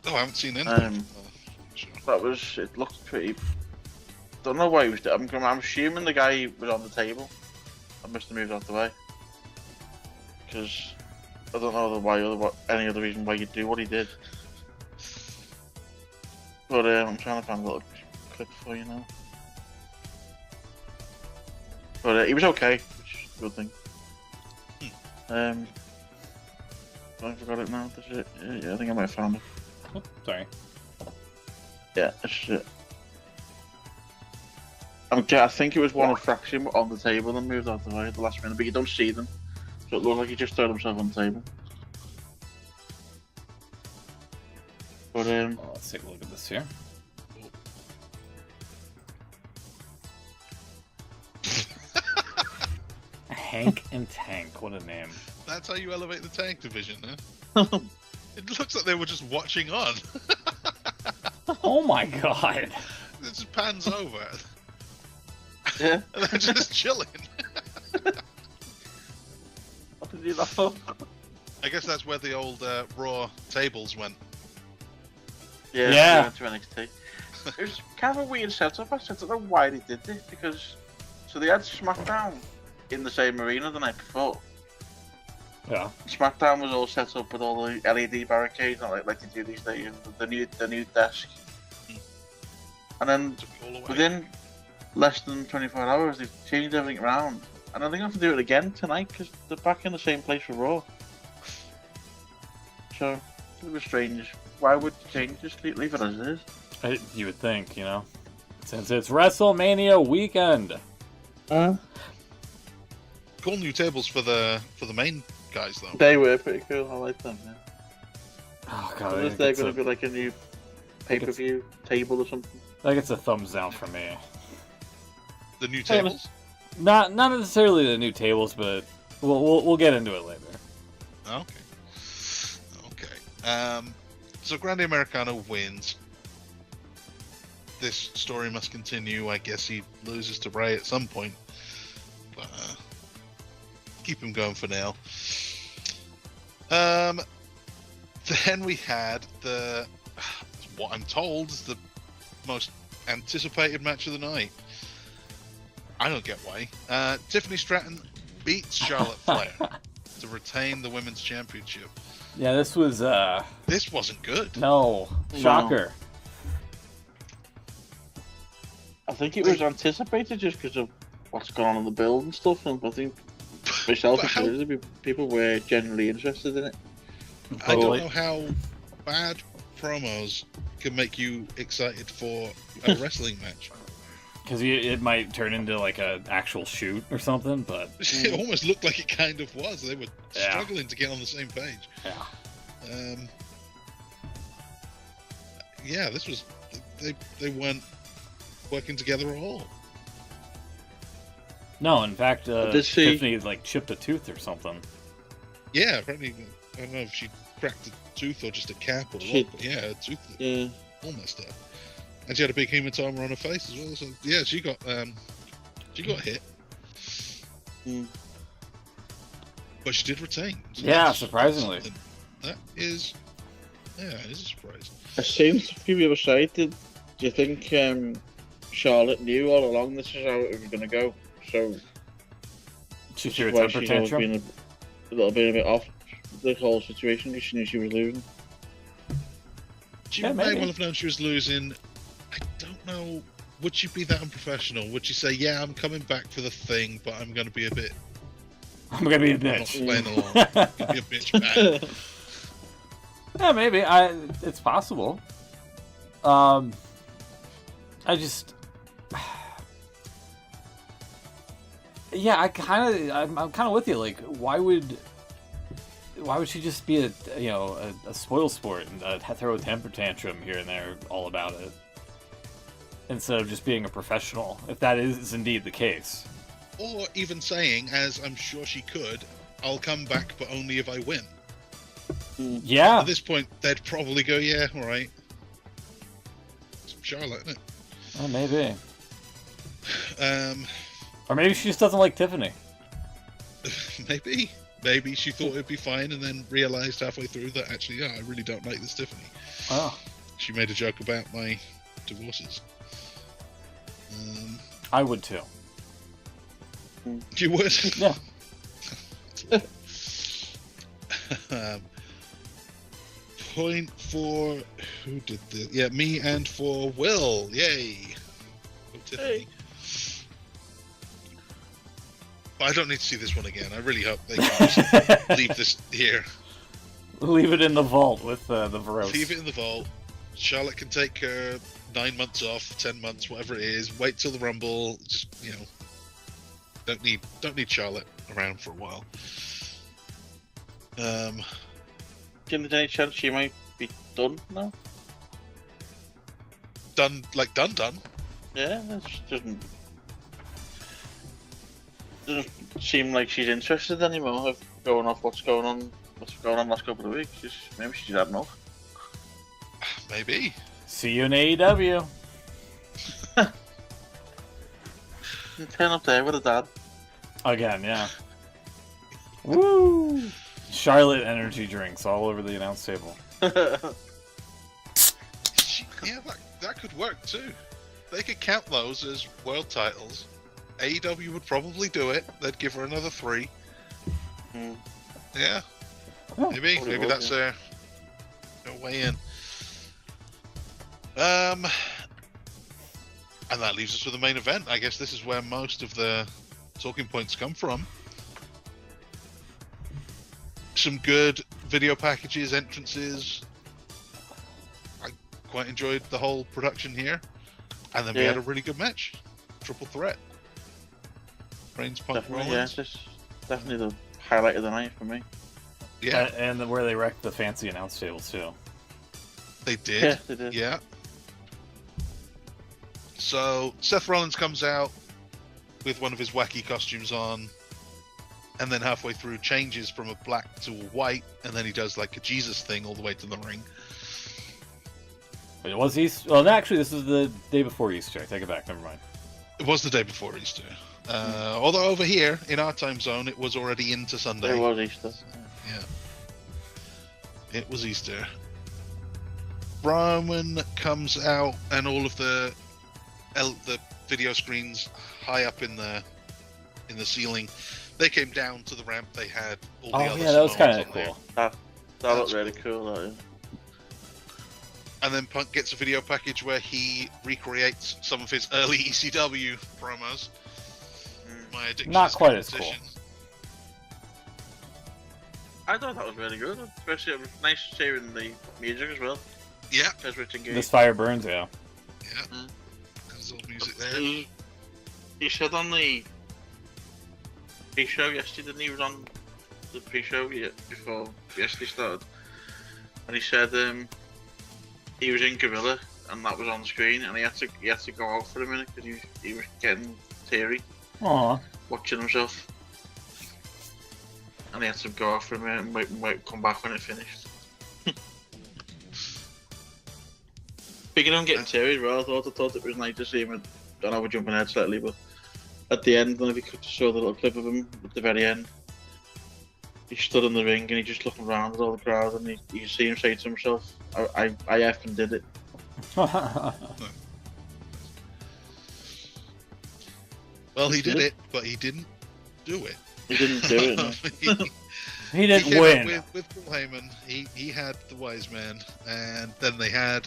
Oh, I haven't seen anything. Sure. It looked pretty. Don't know why he was. I'm assuming the guy was on the table. I must have moved out the way. Because I don't know any other reason why you'd do what he did. But I'm trying to find a little clip for you now. But he was okay, which is a good thing. I forgot it now. That's it. Yeah, I think I might have found it. Oh, sorry. Yeah, that's it. I think it was one of Fraction on the table and moved out the way at the last minute, but you don't see them. So it looked like he just threw himself on the table. But Well, let's take a look at this here. Hank and Tank, what a name. That's how you elevate the tank division, huh? It looks like they were just watching on. Oh my god. It just pans over. yeah. And they're just chilling. What did he laugh for? I guess that's where the old Raw tables went. Yeah. To NXT. It was kind of a weird setup. I don't know why they did this, because so they had SmackDown in the same arena the night before. Yeah. SmackDown was all set up with all the LED barricades, not like they do these days, the new desk. And then within less than 24 hours, they've changed everything around. And I think I have to do it again tonight because they're back in the same place for Raw. So it's a bit strange. Why would you change this? Leave it as it is. You would think, you know, since it's WrestleMania weekend. Cool new tables for the main guys though. They were pretty cool. I like them. Yeah. Oh god, Unless they're going to be like a new pay-per-view table or something. That gets a thumbs down for me. The new tables? Not necessarily the new tables, but we'll get into it later. Okay. So Grande Americano wins. This story must continue. I guess he loses to Bray at some point, but keep him going for now. Then we had what I'm told is the most anticipated match of the night. I don't get why. Tiffany Stratton beats Charlotte Flair to retain the women's championship. Yeah, this was This wasn't good. no shocker. I think it was anticipated just because of what's gone on in the build and stuff, and I think myself people were generally interested in it. I don't know how bad promos can make you excited for a wrestling match. Because it might turn into like an actual shoot or something, but It almost looked like it kind of was. They were struggling to get on the same page. Yeah. This was they weren't working together at all. No, in fact, Did she- Tiffany like chipped a tooth or something. Yeah, apparently I don't know if she cracked a tooth or just a cap or She- what. But yeah, a tooth Yeah. all messed up. And she had a big hematoma on her face as well. So yeah, she got hit. Mm. But she did retain. So Yeah, that's surprisingly. something. That is, it is a surprise. I've seen a few people say, do you think Charlotte knew all along this is how it was going to go? So She threw a why temper she's always tantrum. been a bit off the whole situation because she knew she was losing. She Yeah, may maybe. well have known she was losing. I don't know. Would she be that unprofessional? Would she say, "Yeah, I'm coming back for the thing, but I'm going to be a bit I'm gonna be a not bitch. playing along. Gonna be a bitch back." Yeah, maybe. It's possible. I just. Yeah, I'm kind of with you. Like, why would she just be a spoil sport and throw a temper tantrum here and there all about it, instead of just being a professional, if that is indeed the case? Or even saying, as I'm sure she could, "I'll come back, but only if I win." Yeah. At this point, they'd probably go, "Yeah, all right." It's Charlotte, isn't it? Oh, maybe. Um, Or maybe she just doesn't like Tiffany. maybe she thought it'd be fine, and then realized halfway through that actually, yeah, I really don't like this Tiffany. Oh. She made a joke about my divorces. I would too. You would? Yeah. Point for who did this? Yeah, me and for Will. Yay! Oh, Tiffany. But I don't need to see this one again. I really hope they can just leave this here. Leave it in the vault with the Varos. Leave it in the vault. Charlotte can take her 9 months off, 10 months, whatever it is. Wait till the Rumble. Just don't need Charlotte around for a while. Do you think there's any chance she might be done now? Done. Yeah, it doesn't seem like she's interested anymore. Of going off what's going on last couple of weeks. Maybe she's had enough. Maybe. See you in AEW. Turn up there with a dad. Again, yeah. Woo! Charlotte energy drinks all over the announce table. Yeah, that could work too. They could count those as world titles. AEW would probably do it. They'd give her another 3. Yeah. Oh, Maybe that's their way in. And that leaves us with the main event. I guess this is where most of the talking points come from. Some good video packages, entrances. I quite enjoyed the whole production here. And then we had a really good match. Triple threat. Reigns, Punk, Rollins. Yeah, definitely the highlight of the night for me. Yeah. And where they wrecked the fancy announce tables too. They did. Yeah, they did. Yeah. So Seth Rollins comes out with one of his wacky costumes on, and then halfway through changes from a black to a white, and then he does like a Jesus thing all the way to the ring. Wait, was Easter? Well, actually, this is the day before Easter. I take it back. Never mind. It was the day before Easter. Although over here in our time zone, it was already into Sunday. It was Easter. Yeah. It was Easter. Roman comes out, and all of the video screens high up in the ceiling, they came down to the ramp. They had all the other that was kind of Samoans on cool. That looked really cool. That is. And then Punk gets a video package where he recreates some of his early ECW promos. My addiction. Not quite as cool. I thought that was really good. Especially, it was nice hearing the music as well. Yeah. As Richard Gage. This fire burns, yeah. Yeah. There's all music there. He said on the pre-show yesterday, didn't he? Was on the pre-show before yesterday started, and he said he was in Gorilla and that was on the screen, and he had to go out for a minute because he was getting teary. Aww. Watching himself, and he had to go out for a minute and wait, come back when it finished. Speaking of him getting teary as well, I thought it was nice to see him. I know we're jumping ahead slightly, but at the end, if you could show the little clip of him at the very end, he stood in the ring and he just looking around at all the crowd, and you see him say to himself, I effing did it. Well, he did it, but he didn't do it. He didn't do it. No. He didn't came win. up with Paul Heyman. He had the wise man, and then they had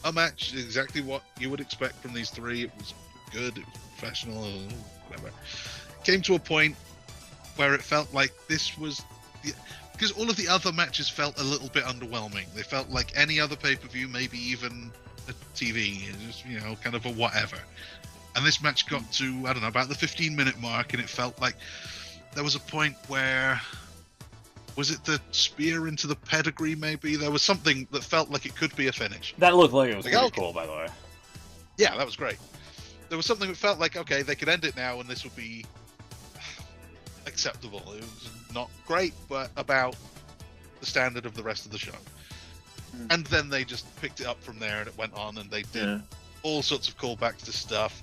a match exactly what you would expect from these three. It was good, it was professional, whatever. Came to a point where it felt like this was because all of the other matches felt a little bit underwhelming. They felt like any other pay-per-view, maybe even a TV, just kind of a whatever. And this match got to, I don't know, about the 15-minute mark, and it felt like there was a point where, was it the spear into the pedigree maybe? There was something that felt like it could be a finish. That looked like it was Like, pretty okay. cool, by the way. Yeah, that was great. There was something that felt like, okay, they could end it now and this would be acceptable. It was not great, but about the standard of the rest of the show. And then they just picked it up from there, and it went on, and they did all sorts of callbacks to stuff.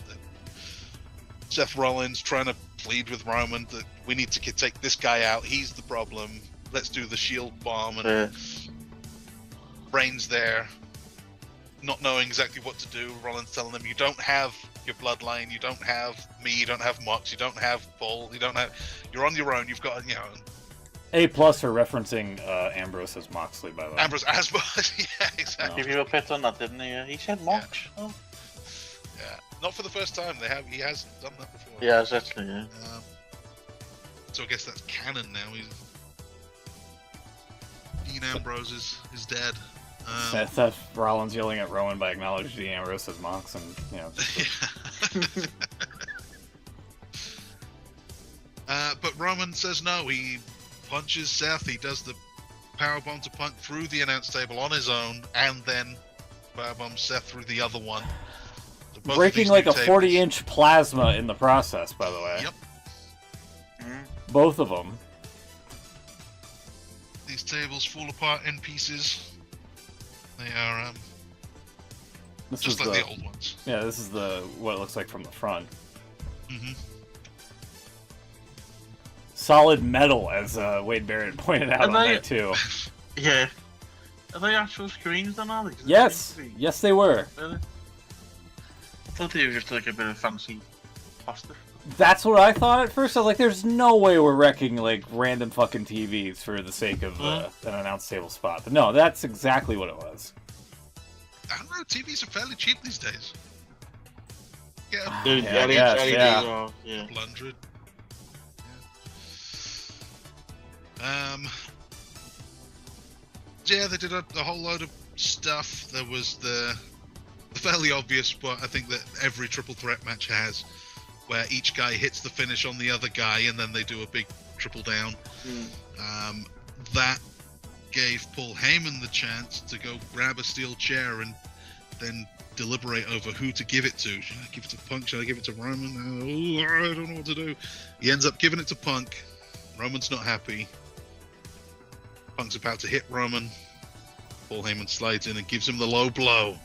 Seth Rollins trying to plead with Roman that we need to take this guy out. He's the problem. Let's do the Shield bomb. And Reigns there not knowing exactly what to do. Rollins telling them, you don't have your bloodline, you don't have me, you don't have Mox, you don't have Paul, you're on your own. You've got, A+ for referencing Ambrose as Moxley, by the way. Ambrose as yeah, exactly. People picked on that, didn't he? He said Mox. Yeah. Oh. Yeah, not for the first time. He has done that before. Yeah, exactly. Yeah. So I guess that's canon now. Dean Ambrose is dead. Seth Rollins yelling at Rowan by acknowledging Dean Ambrose as Mox, and but Roman says no. He punches Seth. He does the powerbomb to Punk through the announce table on his own, and then powerbomb Seth through the other one. So breaking like a 40-inch plasma in the process, by the way. Yep. Both of them. These tables fall apart in pieces. They are just like the old ones. Yeah, this is what it looks like from the front. Mm-hmm. Solid metal, as Wade Barrett pointed out on that too. Yeah. Are they actual screens then, Alex? Yes, yes they were. Really? I thought they were just like a bit of fancy plastic. That's what I thought at first. I was like, there's no way we're wrecking like random fucking TVs for the sake of an announce table spot. But no, that's exactly what it was. I don't know, TVs are fairly cheap these days. Yeah. Yeah. 100. Yeah, they did a whole load of stuff. There was the fairly obvious spot I think that every triple threat match has, where each guy hits the finish on the other guy and then they do a big triple down. That gave Paul Heyman the chance to go grab a steel chair and then deliberate over who to give it to. Should I give it to Punk? Should I give it to Roman? I don't know what to do. He ends up giving it to Punk. Roman's not happy. Punk's about to hit Roman. Paul Heyman slides in and gives him the low blow.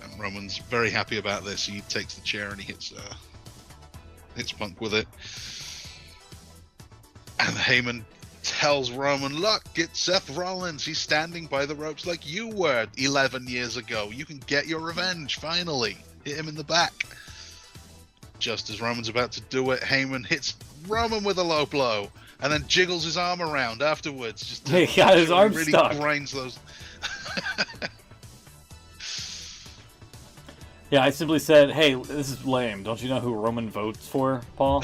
And Roman's very happy about this. He takes the chair and he hits Punk with it. And Heyman tells Roman, look, it's Seth Rollins. He's standing by the ropes like you were 11 years ago. You can get your revenge, finally. Hit him in the back. Just as Roman's about to do it, Heyman hits Roman with a low blow and then jiggles his arm around afterwards. Just to he got his arm really stuck. Grinds those. Yeah, I simply said, hey, this is lame. Don't you know who Roman votes for, Paul?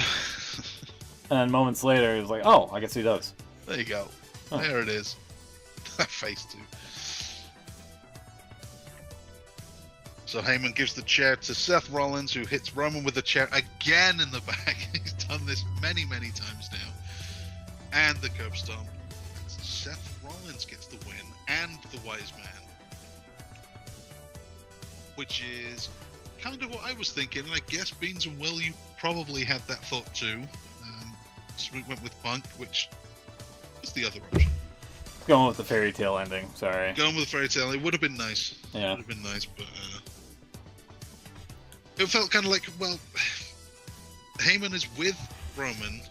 And then moments later, he was like, oh, I guess he does. There you go. Huh. There it is. That face too. So Heyman gives the chair to Seth Rollins, who hits Roman with the chair again in the back. He's done this many, many times now. And the curb stomp. Seth Rollins gets the win, and the Wise Man. Which is kind of what I was thinking, and I guess Beans and Will, you probably had that thought too. So we went with Punk, which was the other option. Going with the fairy tale ending, sorry. Going with the fairy tale, it would have been nice. Yeah. It would have been nice, but it felt kind of like, well, Heyman is with Roman.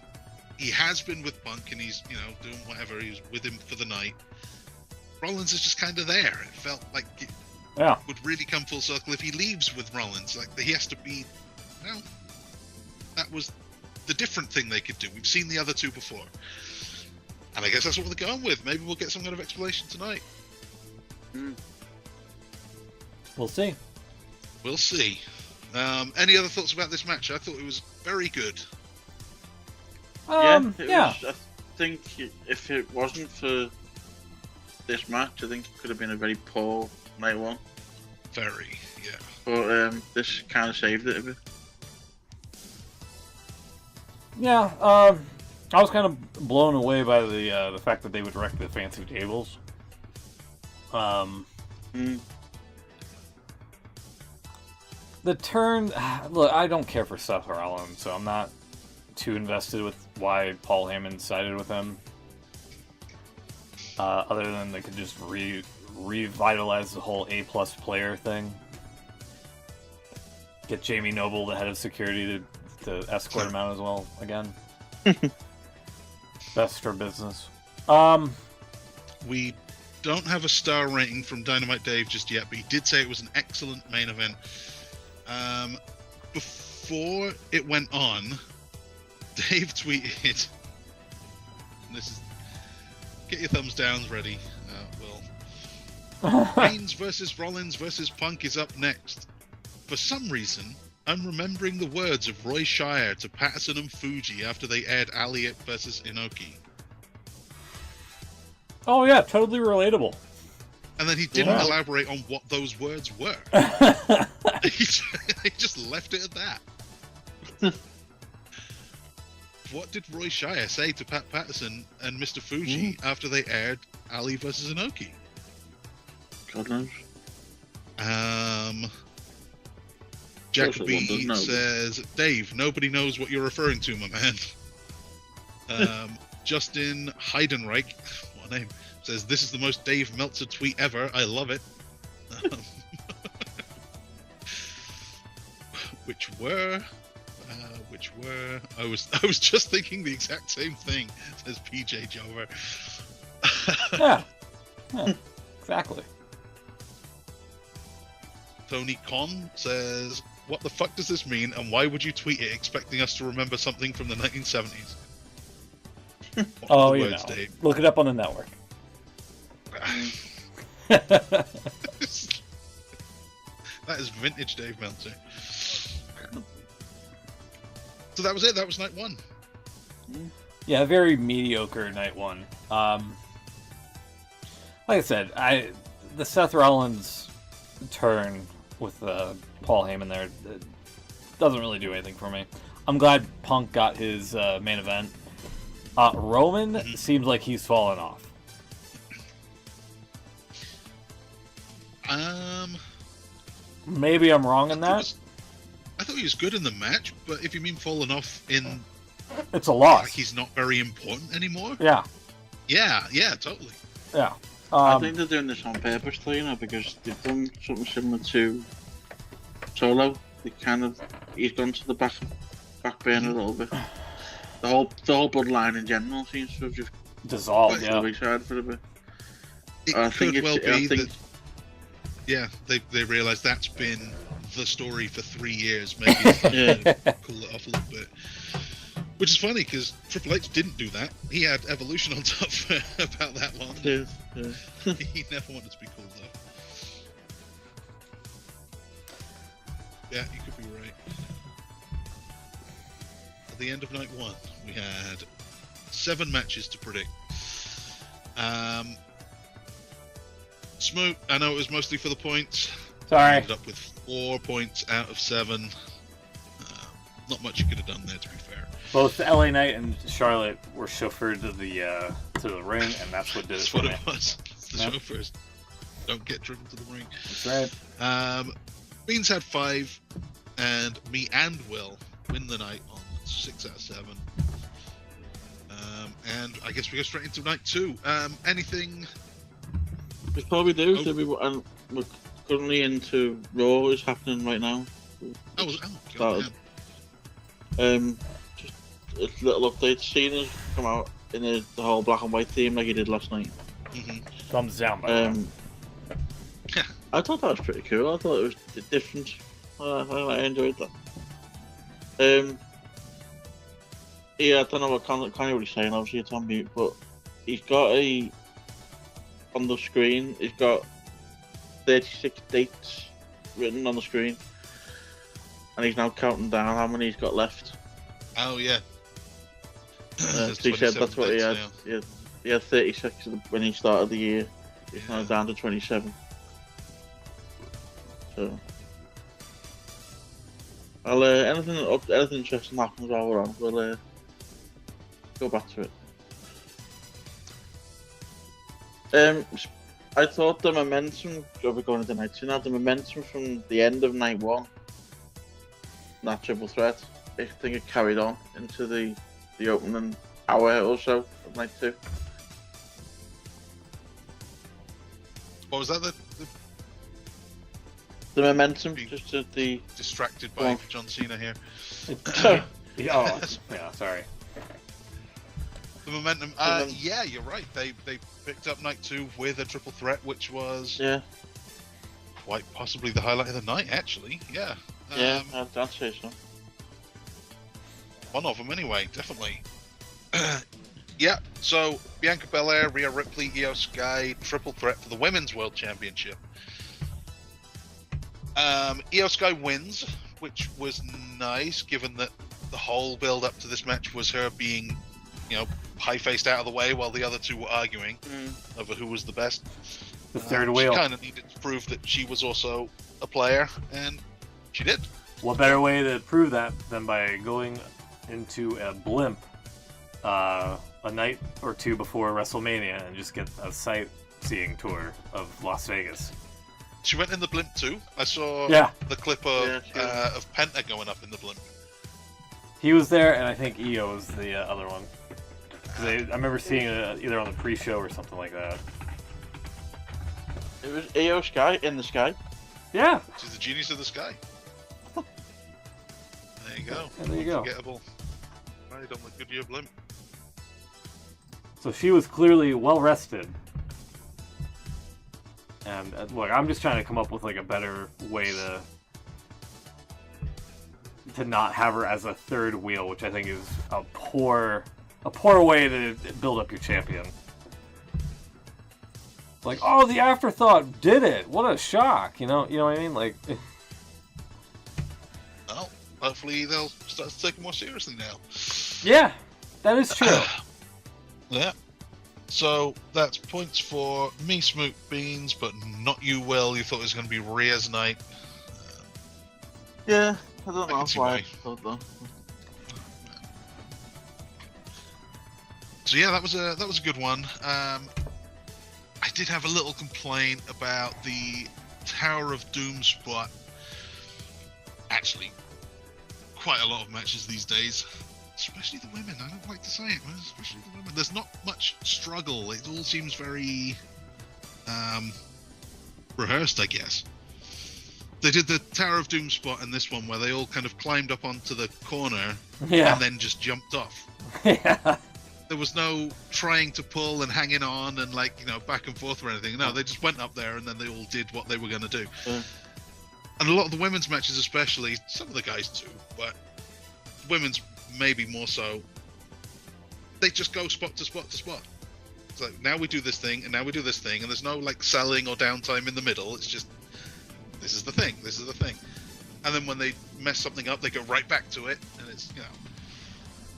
He has been with Punk, and he's, doing whatever. He's with him for the night. Rollins is just kind of there. It felt like it would really come full circle if he leaves with Rollins. Like, he has to be, that was the different thing they could do. We've seen the other two before. And I guess that's what they're going with. Maybe we'll get some kind of explanation tonight. We'll see. We'll see. Any other thoughts about this match? I thought it was very good. Was, I think if it wasn't for this match, I think it could have been a very poor night one. Very, yeah. But this kind of saved it a bit. Yeah, I was kind of blown away by the fact that they would wreck the fancy tables. The turn... Look, I don't care for Seth Rollins, so I'm not too invested with why Paul Heyman sided with him. Other than they could just revitalize the whole A+ player thing. Get Jamie Noble, the head of security, to escort him out as well again. Best for business. We don't have a star rating from Dynamite Dave just yet, but he did say it was an excellent main event. Before it went on, Dave tweeted, this is, get your thumbs downs ready, Will. Reigns versus Rollins versus Punk is up next. For some reason, I'm remembering the words of Roy Shire to Patterson and Fuji after they aired Elliott versus Inoki. Oh yeah, totally relatable. And then he didn't elaborate on what those words were. He just left it at that. What did Roy Shire say to Pat Patterson and Mr. Fuji after they aired Ali versus Inoki? God knows. Jack B says, Dave, nobody knows what you're referring to, my man. Justin Heidenreich, what a name, says, this is the most Dave Meltzer tweet ever. I love it. Which were I was just thinking the exact same thing, says PJ Jover. Yeah, exactly. Tony Con says, what the fuck does this mean, and why would you tweet it expecting us to remember something from the 1970s? Oh, you know. Dave? Look it up on the network. That is vintage Dave Meltzer. So that was it. That was night one. Yeah, very mediocre night one. Like I said, the Seth Rollins turn with Paul Heyman there doesn't really do anything for me. I'm glad Punk got his main event. Roman seems like he's fallen off. Maybe I'm wrong in that. I thought he was good in the match, but if you mean fallen off in... It's a loss. Like he's not very important anymore? Yeah. Yeah, totally. Yeah. I think they're doing this on purpose, though, you know, because they've done something similar to Solo. He's gone to the back burner a little bit. The whole bloodline in general seems to have just dissolved. Yeah. For a bit. It could well be that. Yeah, they realise that's been the story for 3 years. Maybe it's time to cool it off a little bit. Which is funny because Triple H didn't do that. He had Evolution on top for about that long. Yeah. He never wanted to be cooled off. Yeah, you could be right. At the end of night one, we had 7 matches to predict. Smoot, I know it was mostly for the points. Sorry. Ended up with 4 points out of 7. Not much you could have done there, to be fair. Both LA Knight and Charlotte were chauffeured to the ring, and that's what did it for me. That's what it was. It's the chauffeurs don't get driven to the ring. That's right. Beans had 5, and me and Will win the night on 6 out of 7. And I guess we go straight into night 2. Anything? We probably do. And we're currently into Raw is happening right now. God, just a little update. Cena's come out in the whole black and white theme like he did last night. Thumbs down by that. I thought that was pretty cool. I thought it was different. I enjoyed that. Yeah, I don't know what can't really say, obviously it's on mute, but he's got on the screen, he's got 36 dates written on the screen, and he's now counting down how many he's got left. Oh yeah. So he said that's what he had. He had 36 when he started the year. He's now down to 27. So, anything interesting happens while we're on, we'll go back to it. I thought the momentum, we're going into night 2 now, the momentum from the end of night 1, that triple threat, I think it carried on into the opening hour or so of night 2. What was that? The momentum, just the distracted by John Cena here. Yeah, sorry. The momentum. Yeah, you're right. They picked up night 2 with a triple threat, which was quite possibly the highlight of the night. Actually, yeah. I'd say so. One of them, anyway. Definitely. Yeah. So Bianca Belair, Rhea Ripley, Io Sky, triple threat for the Women's World Championship. Io Sky wins, which was nice, given that the whole build up to this match was her being, high-faced out of the way while the other two were arguing over who was the best. The third wheel. She kind of needed to prove that she was also a player, and she did. What better way to prove that than by going into a blimp a night or two before WrestleMania and just get a sightseeing tour of Las Vegas. She went in the blimp too. I saw the clip of Penta going up in the blimp. He was there, and I think Io was the other one. I remember seeing it either on the pre-show or something like that. It was Io Sky in the sky. Yeah. She's the genius of the sky. There you go. Yeah, there you go. Unforgettable. Right on the Goodyear blimp. So she was clearly well rested. And look, I'm just trying to come up with like a better way to not have her as a third wheel, which I think is a poor way to build up your champion. Like, oh, the afterthought did it. What a shock, you know what I mean? Like, well, hopefully they'll start to take it more seriously now. Yeah, that is true. Yeah. So that's points for me, Smoot Beans, but not you, Will. You thought it was going to be Rhea's night. Yeah, I don't know see why why. I thought that. So yeah, that was a good one. I did have a little complaint about the Tower of Doom spot. Actually, quite a lot of matches these days, especially the women. I don't like to say it, but especially the women. There's not much struggle. It all seems very rehearsed, I guess. They did the Tower of Doom spot in this one where they all kind of climbed up onto the corner and then just jumped off. Yeah. There was no trying to pull and hanging on and back and forth or anything. No, they just went up there and then they all did what they were going to do. And a lot of the women's matches especially, some of the guys too, but women's maybe more so, they just go spot to spot to spot. It's like, now we do this thing and now we do this thing, and there's no selling or downtime in the middle. It's just, this is the thing, this is the thing. And then when they mess something up, they go right back to it, and it's,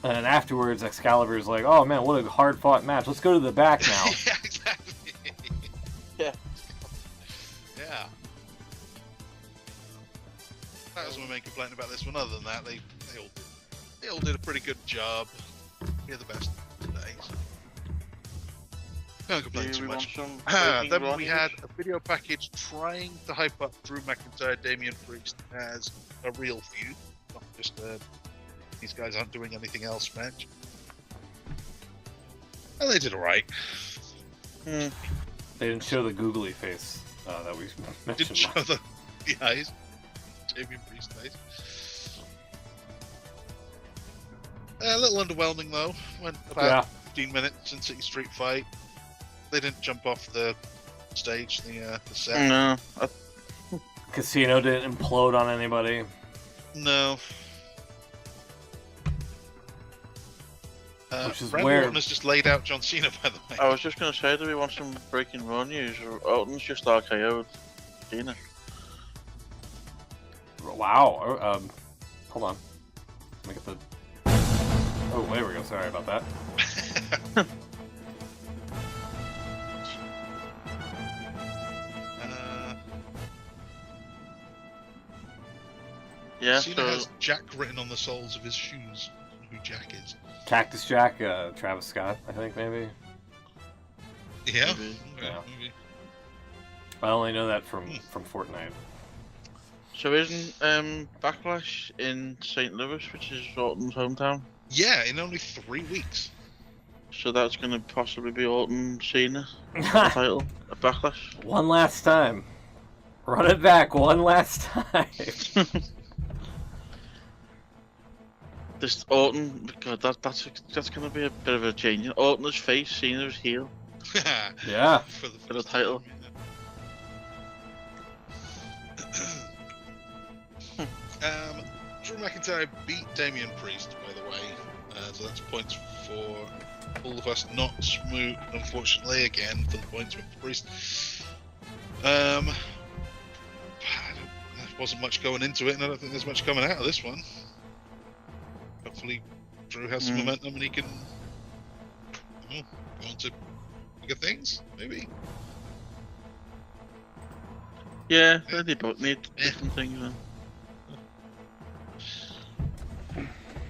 And then afterwards, Excalibur's like, oh man, what a hard-fought match. Let's go to the back now. Yeah, exactly. Yeah. Yeah. That was my main complaint about this one. Other than that, they all did a pretty good job. You're the best today. So. Can't complain too much. Then we had a video package trying to hype up Drew McIntyre, Damian Priest as a real feud, not just these guys aren't doing anything else match. And they did alright. They didn't show the googly face that we mentioned. Didn't show the eyes. Damian Priest eyes. A little underwhelming though. Went about 15 minutes in City Street fight. They didn't jump off the stage, the set. No. Casino didn't implode on anybody. No. Which is Randy where Orton has just laid out John Cena, by the way. I was just going to say, do we want some breaking Raw news? Orton's just RKO'd Cena. Wow. Hold on. Let me get the... Oh, there we go. Sorry about that. Yeah, Cena has Jack written on the soles of his shoes. Who Jack is? Cactus Jack, Travis Scott, I think maybe. Yeah. Maybe. Yeah. I only know that from Fortnite. So isn't Backlash in St. Louis, which is Orton's hometown? Yeah, in only 3 weeks. So that's going to possibly be Orton Cena title at Backlash. One last time. Run it back one last time. This Orton, God, that's going to be a bit of a change. Orton's face, Cena's heel. Yeah. For the, For the title. Drew McIntyre beat Damian Priest, by the way. So that's points for all of us. Not Smoot, unfortunately, again, for the points with Priest. There wasn't much going into it, and I don't think there's much coming out of this one. Hopefully, Drew has some momentum and he can go on to bigger things, maybe. Yeah, they both need different things. Then.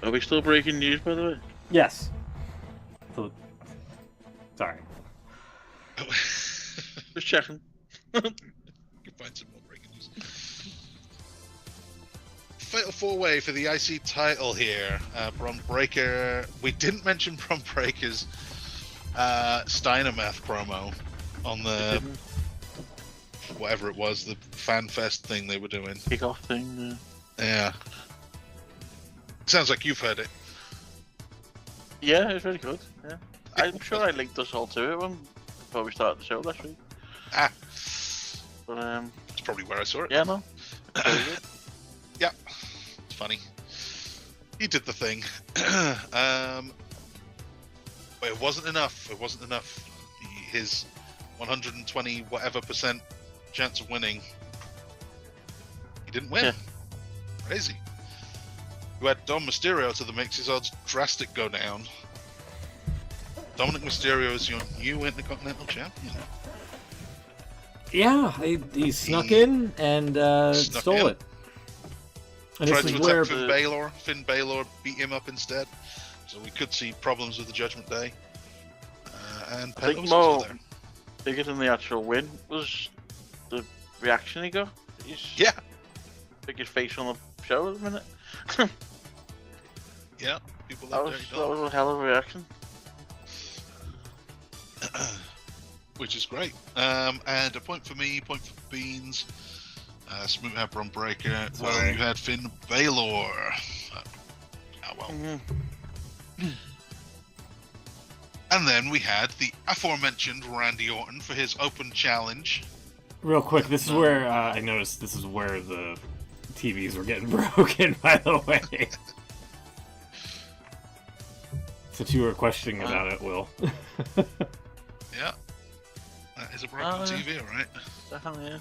Are we still breaking news, by the way? Yes. So, sorry. Just checking. You can find some more breaking news. Fatal 4-way for the IC title here. Bron Breakker. We didn't mention Bron Breakker's Steinermath promo on the whatever it was, the fan fest thing they were doing. Kick-off thing. Yeah. Sounds like you've heard it. Yeah, it's really good. Yeah, I'm sure I linked us all to it before we started the show last week. But That's probably where I saw it. yeah, no. It's very good. Yeah, it's funny. He did the thing. But it wasn't enough. It wasn't enough. His 120 whatever % chance of winning. He didn't win. Yeah. Crazy. You add Dom Mysterio to the mix, his odds drastic go down. Dominic Mysterio is your new Intercontinental Champion. Yeah, he snuck in and Snuck stole in. it. And Tried this to is where attack Finn Balor. Finn Balor beat him up instead. So we could see problems with the Judgment Day. And I think Penta's more also there. bigger than the actual win was the reaction he got. He's Yeah, biggest face on the show at the minute. yeah. People That love was, Derek that Doll, was a hell of a reaction. which is great. And a point for me, point for Beans. Smoot had Bron Breakker. Well, Sorry. you had Finn Balor. Well. And then we had the aforementioned Randy Orton for his open challenge. real quick, this is where I noticed this is where the TVs were getting broken, by the way. Since you were questioning about it, Will. Yeah. That is a broken TV, alright? Definitely is.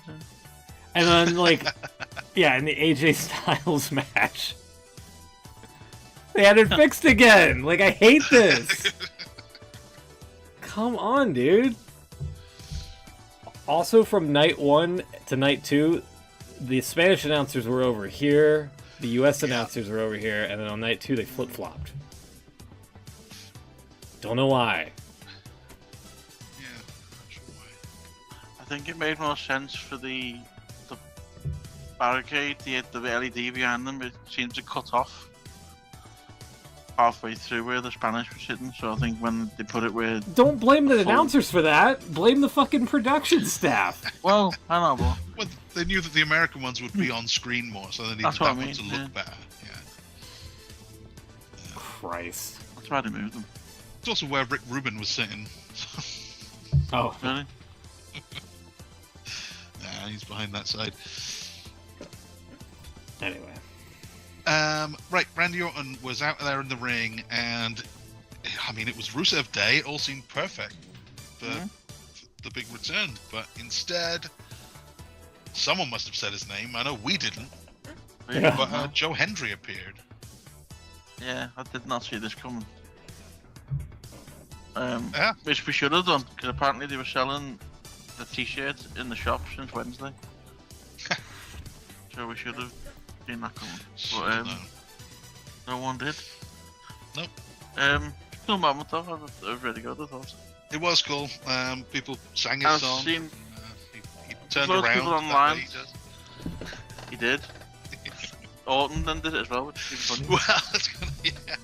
And then, like, yeah, in the AJ Styles match, they had it fixed again. Like, I hate this. Come on, dude. Also, from night 1 to night 2, the Spanish announcers were over here, the US announcers were over here, and then on night 2 they flip-flopped. Don't know why. Yeah, not sure why. I think it made more sense for the barricade, the LED behind them. It seemed to cut off halfway through where the Spanish was sitting, so I think when they put it where... Don't blame the announcers for that. Blame the fucking production staff. Well, I know, but... Well, they knew that the American ones would be on screen more, so they needed That's that what I one mean, to yeah. look better. Yeah. Christ. That's why they moved them. It's also where Rick Rubin was sitting. Oh. Really? Nah, he's behind that side. Anyway. Right, Randy Orton was out there in the ring, and I mean, it was Rusev Day. It all seemed perfect for the big return, but instead, someone must have said his name. I know we didn't, Yeah. but Joe Hendry appeared. Yeah, I did not see this coming. Yeah. Which we should have done, because apparently they were selling the t-shirts in the shop since Wednesday. So we should have seen that coming. But no one did. Nope. Cool moment though, it was really good, I thought. It was cool. People sang his I've song. seen He turned loads of around. people that online. way he does. he did. Orton then did it as well, which is funny. Well, it's gonna, yeah.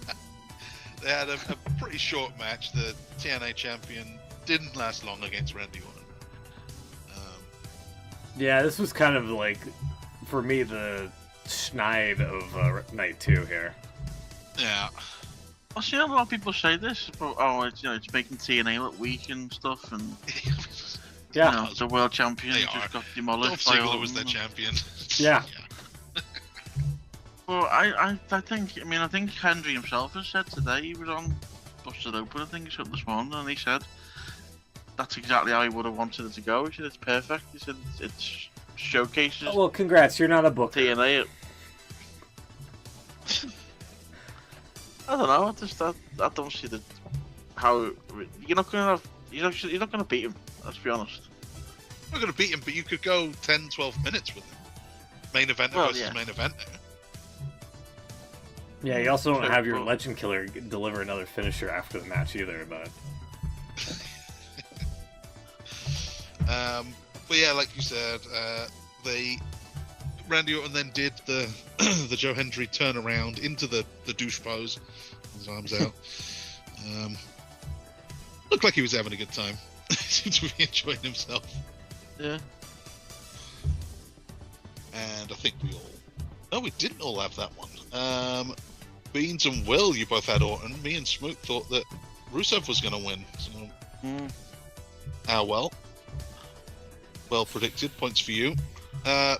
They had a pretty short match. The TNA champion didn't last long against Randy Orton. Yeah, this was kind of like, for me, the schneid of night 2 here. Yeah. I've seen a lot of people say this, but it's making TNA look weak and stuff, and Yeah. the world champion They just are. got Dolph demolished by Ziggler was Orton. their champion. Yeah. Well, I think Henry himself has said today he was on Busted Open. I think he said this morning, and he said that's exactly how he would have wanted it to go. He said it's perfect. He said it showcases Well, congrats. You're not a booker. TNA. I don't know. I don't see how you're not gonna beat him. Let's be honest. I'm not going to beat him, but you could go 10, 12 minutes with him. Main eventer versus main eventer. Yeah, you also don't have your Well- legend killer deliver another finisher after the match either, but... But yeah, like you said, Randy Orton then did the the Joe Hendry turnaround into the douche pose, his arms out. Looked like he was having a good time. Seemed to be enjoying himself. Yeah. And I think we all... No, we didn't all have that one. Beans and Will, you both had Orton. Me and Smoot thought that Rusev was going to win. So, well predicted. Points for you.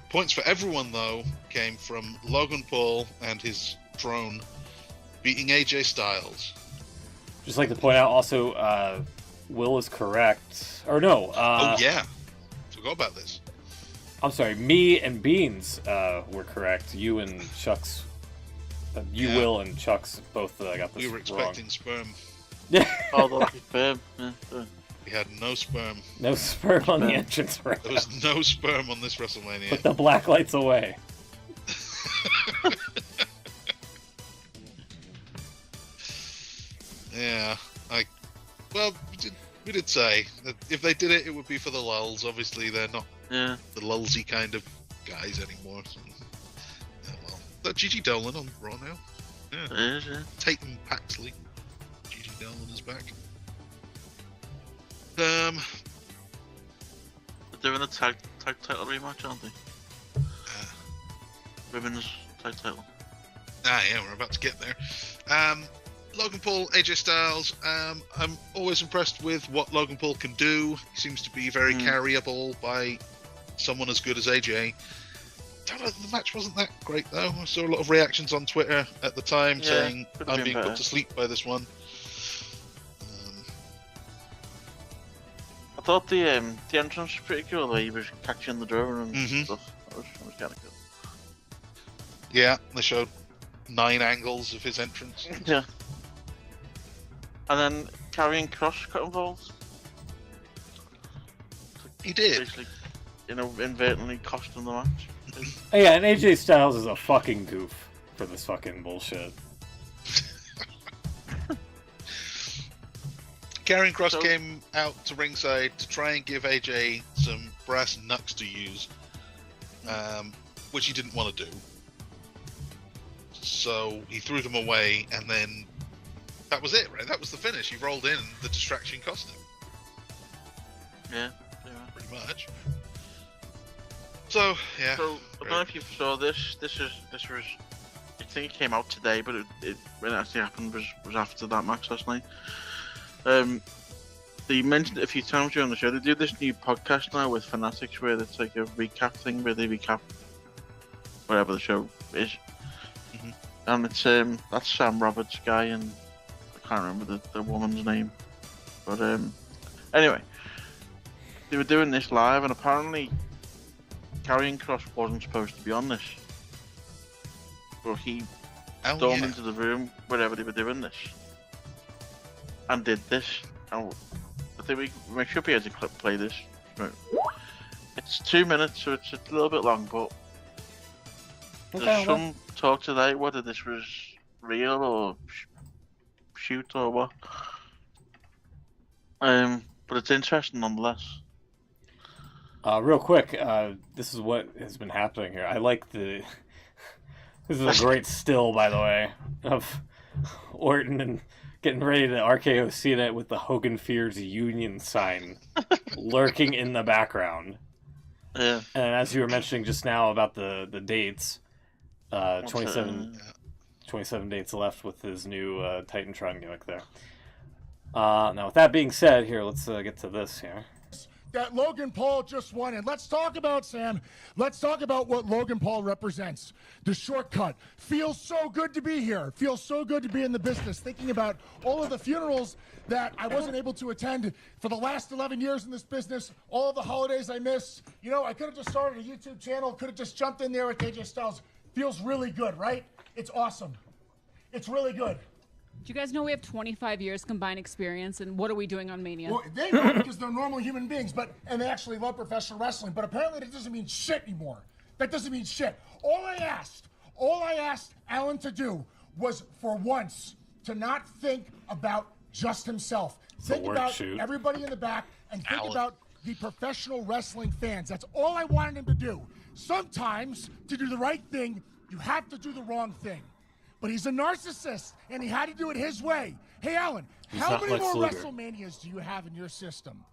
Points for everyone, though, came from Logan Paul and his drone beating AJ Styles. Just like to point out also, Will is correct. Or no. Oh, yeah. Forgot about this. I'm sorry, me and Beans were correct. You and Chuck's... Yeah. Will, and Chuck's both got this We were expecting sperm. wrong. Oh, the sperm. Yeah, sure. We had no sperm. No sperm on the entrance ramp. There was no sperm on this WrestleMania. Put the black lights away. Yeah, well, we did say that if they did it, it would be for the lulz. Obviously, they're not Yeah. the lulzy kind of guys anymore. So, yeah, well, that Gigi Dolan on Raw now. Yeah, It is, yeah. Tatum Paxley. Gigi Dolan is back. They're doing a tag title rematch, aren't they? Women's tag title. Yeah, we're about to get there. Logan Paul, AJ Styles. I'm always impressed with what Logan Paul can do. He seems to be very carryable by someone as good as AJ. Don't know, the match wasn't that great though. I saw a lot of reactions on Twitter at the time saying could have I'm been being better. put to sleep by this one. I thought the entrance was pretty cool. The way he was catching the drone and stuff. That was kind of cool. Yeah, they showed 9 angles of his entrance. Yeah. And then Karrion Kross got involved. He did. Basically, inadvertently costing the match. Oh, yeah, and AJ Styles is a fucking goof for this fucking bullshit. Karrion Kross came out to ringside to try and give AJ some brass knucks to use, which he didn't want to do. So he threw them away, and then that was it, right? That was the finish. He rolled in, and the distraction cost him. Yeah. Pretty much. So, yeah. So, I don't know if you saw this. This was. I think it came out today, but it when it actually happened was after that match last night. They mentioned it a few times during the show. They do this new podcast now with Fanatics where it's like a recap thing where they recap whatever the show is. And it's that's Sam Roberts guy, and I can't remember the woman's name. But anyway, they were doing this live, and apparently Karrion Kross wasn't supposed to be on this, but he stormed into the room wherever they were doing this and did this. And I think we should be able to play this. Right. It's 2 minutes, so it's a little bit long, but there's some talk today whether this was real or shoot or what. But it's interesting nonetheless. Real quick, this is what has been happening here. I like the... This is a great still, by the way, of Orton and getting ready to RKO Cena with the Hogan Fears Union sign lurking in the background. Yeah. And as you were mentioning just now about the dates, 27 27 dates left with his new Titantron gimmick there. Now, with that being said, here, let's get to this here. That Logan Paul just won. And let's talk about, Sam, let's talk about what Logan Paul represents. The shortcut. Feels so good to be here. Feels so good to be in the business. Thinking about all of the funerals that I wasn't able to attend for the last 11 years in this business, all of the holidays I missed. You know, I could have just started a YouTube channel, could have just jumped in there with AJ Styles. Feels really good, right? It's awesome. It's really good. Do you guys know we have 25 years combined experience, and what are we doing on Mania? Well, they know because they're normal human beings, and they actually love professional wrestling. But apparently that doesn't mean shit anymore. That doesn't mean shit. All I asked Alan to do was, for once, to not think about just himself. Think about everybody in the back and think about the professional wrestling fans. That's all I wanted him to do. Sometimes, to do the right thing, you have to do the wrong thing. But he's a narcissist, and he had to do it his way. Hey, Alan, how many more WrestleManias do you have in your system?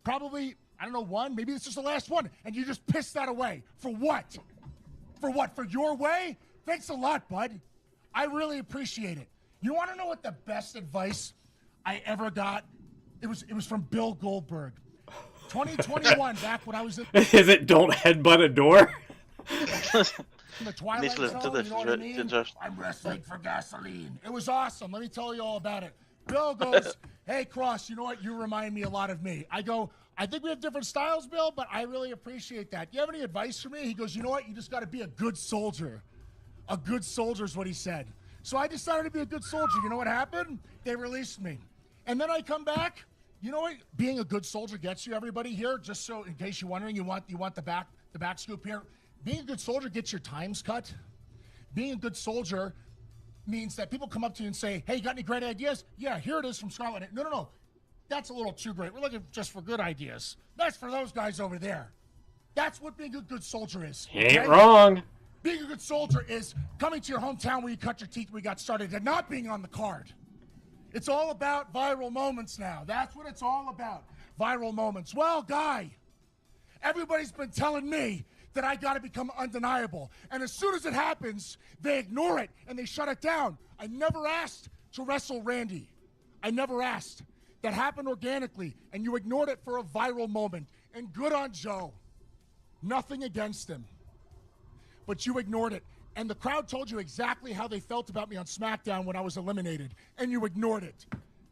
Probably, I don't know, one. Maybe this is the last one, and you just pissed that away. For what? For what? For your way? Thanks a lot, bud. I really appreciate it. You want to know what the best advice I ever got? It was from Bill Goldberg. 2021, back when I was in... Is it don't headbutt a door? In the Twilight Zone, you know what I mean? I'm wrestling for gasoline. It was awesome. Let me tell you all about it. Bill goes, hey, Cross, you know what? You remind me a lot of me. I go, I think we have different styles, Bill, but I really appreciate that. You have any advice for me? He goes, you know what? You just got to be a good soldier. A good soldier is what he said. So I decided to be a good soldier. You know what happened? They released me. And then I come back. You know what being a good soldier gets you, everybody here? Just so, in case you're wondering, you want the back scoop here. Being a good soldier gets your times cut. Being a good soldier means that people come up to you and say, hey, you got any great ideas? Yeah, here it is from Scarlet. No. That's a little too great. We're looking just for good ideas. That's for those guys over there. That's what being a good soldier is. Okay? Ain't wrong. Being a good soldier is coming to your hometown where you cut your teeth, where you got started, and not being on the card. It's all about viral moments now. That's what it's all about. Viral moments. Well, Guy, everybody's been telling me that I got to become undeniable. And as soon as it happens, they ignore it and they shut it down. I never asked to wrestle Randy. I never asked. That happened organically, and you ignored it for a viral moment. And good on Joe. Nothing against him. But you ignored it. And the crowd told you exactly how they felt about me on SmackDown when I was eliminated. And you ignored it.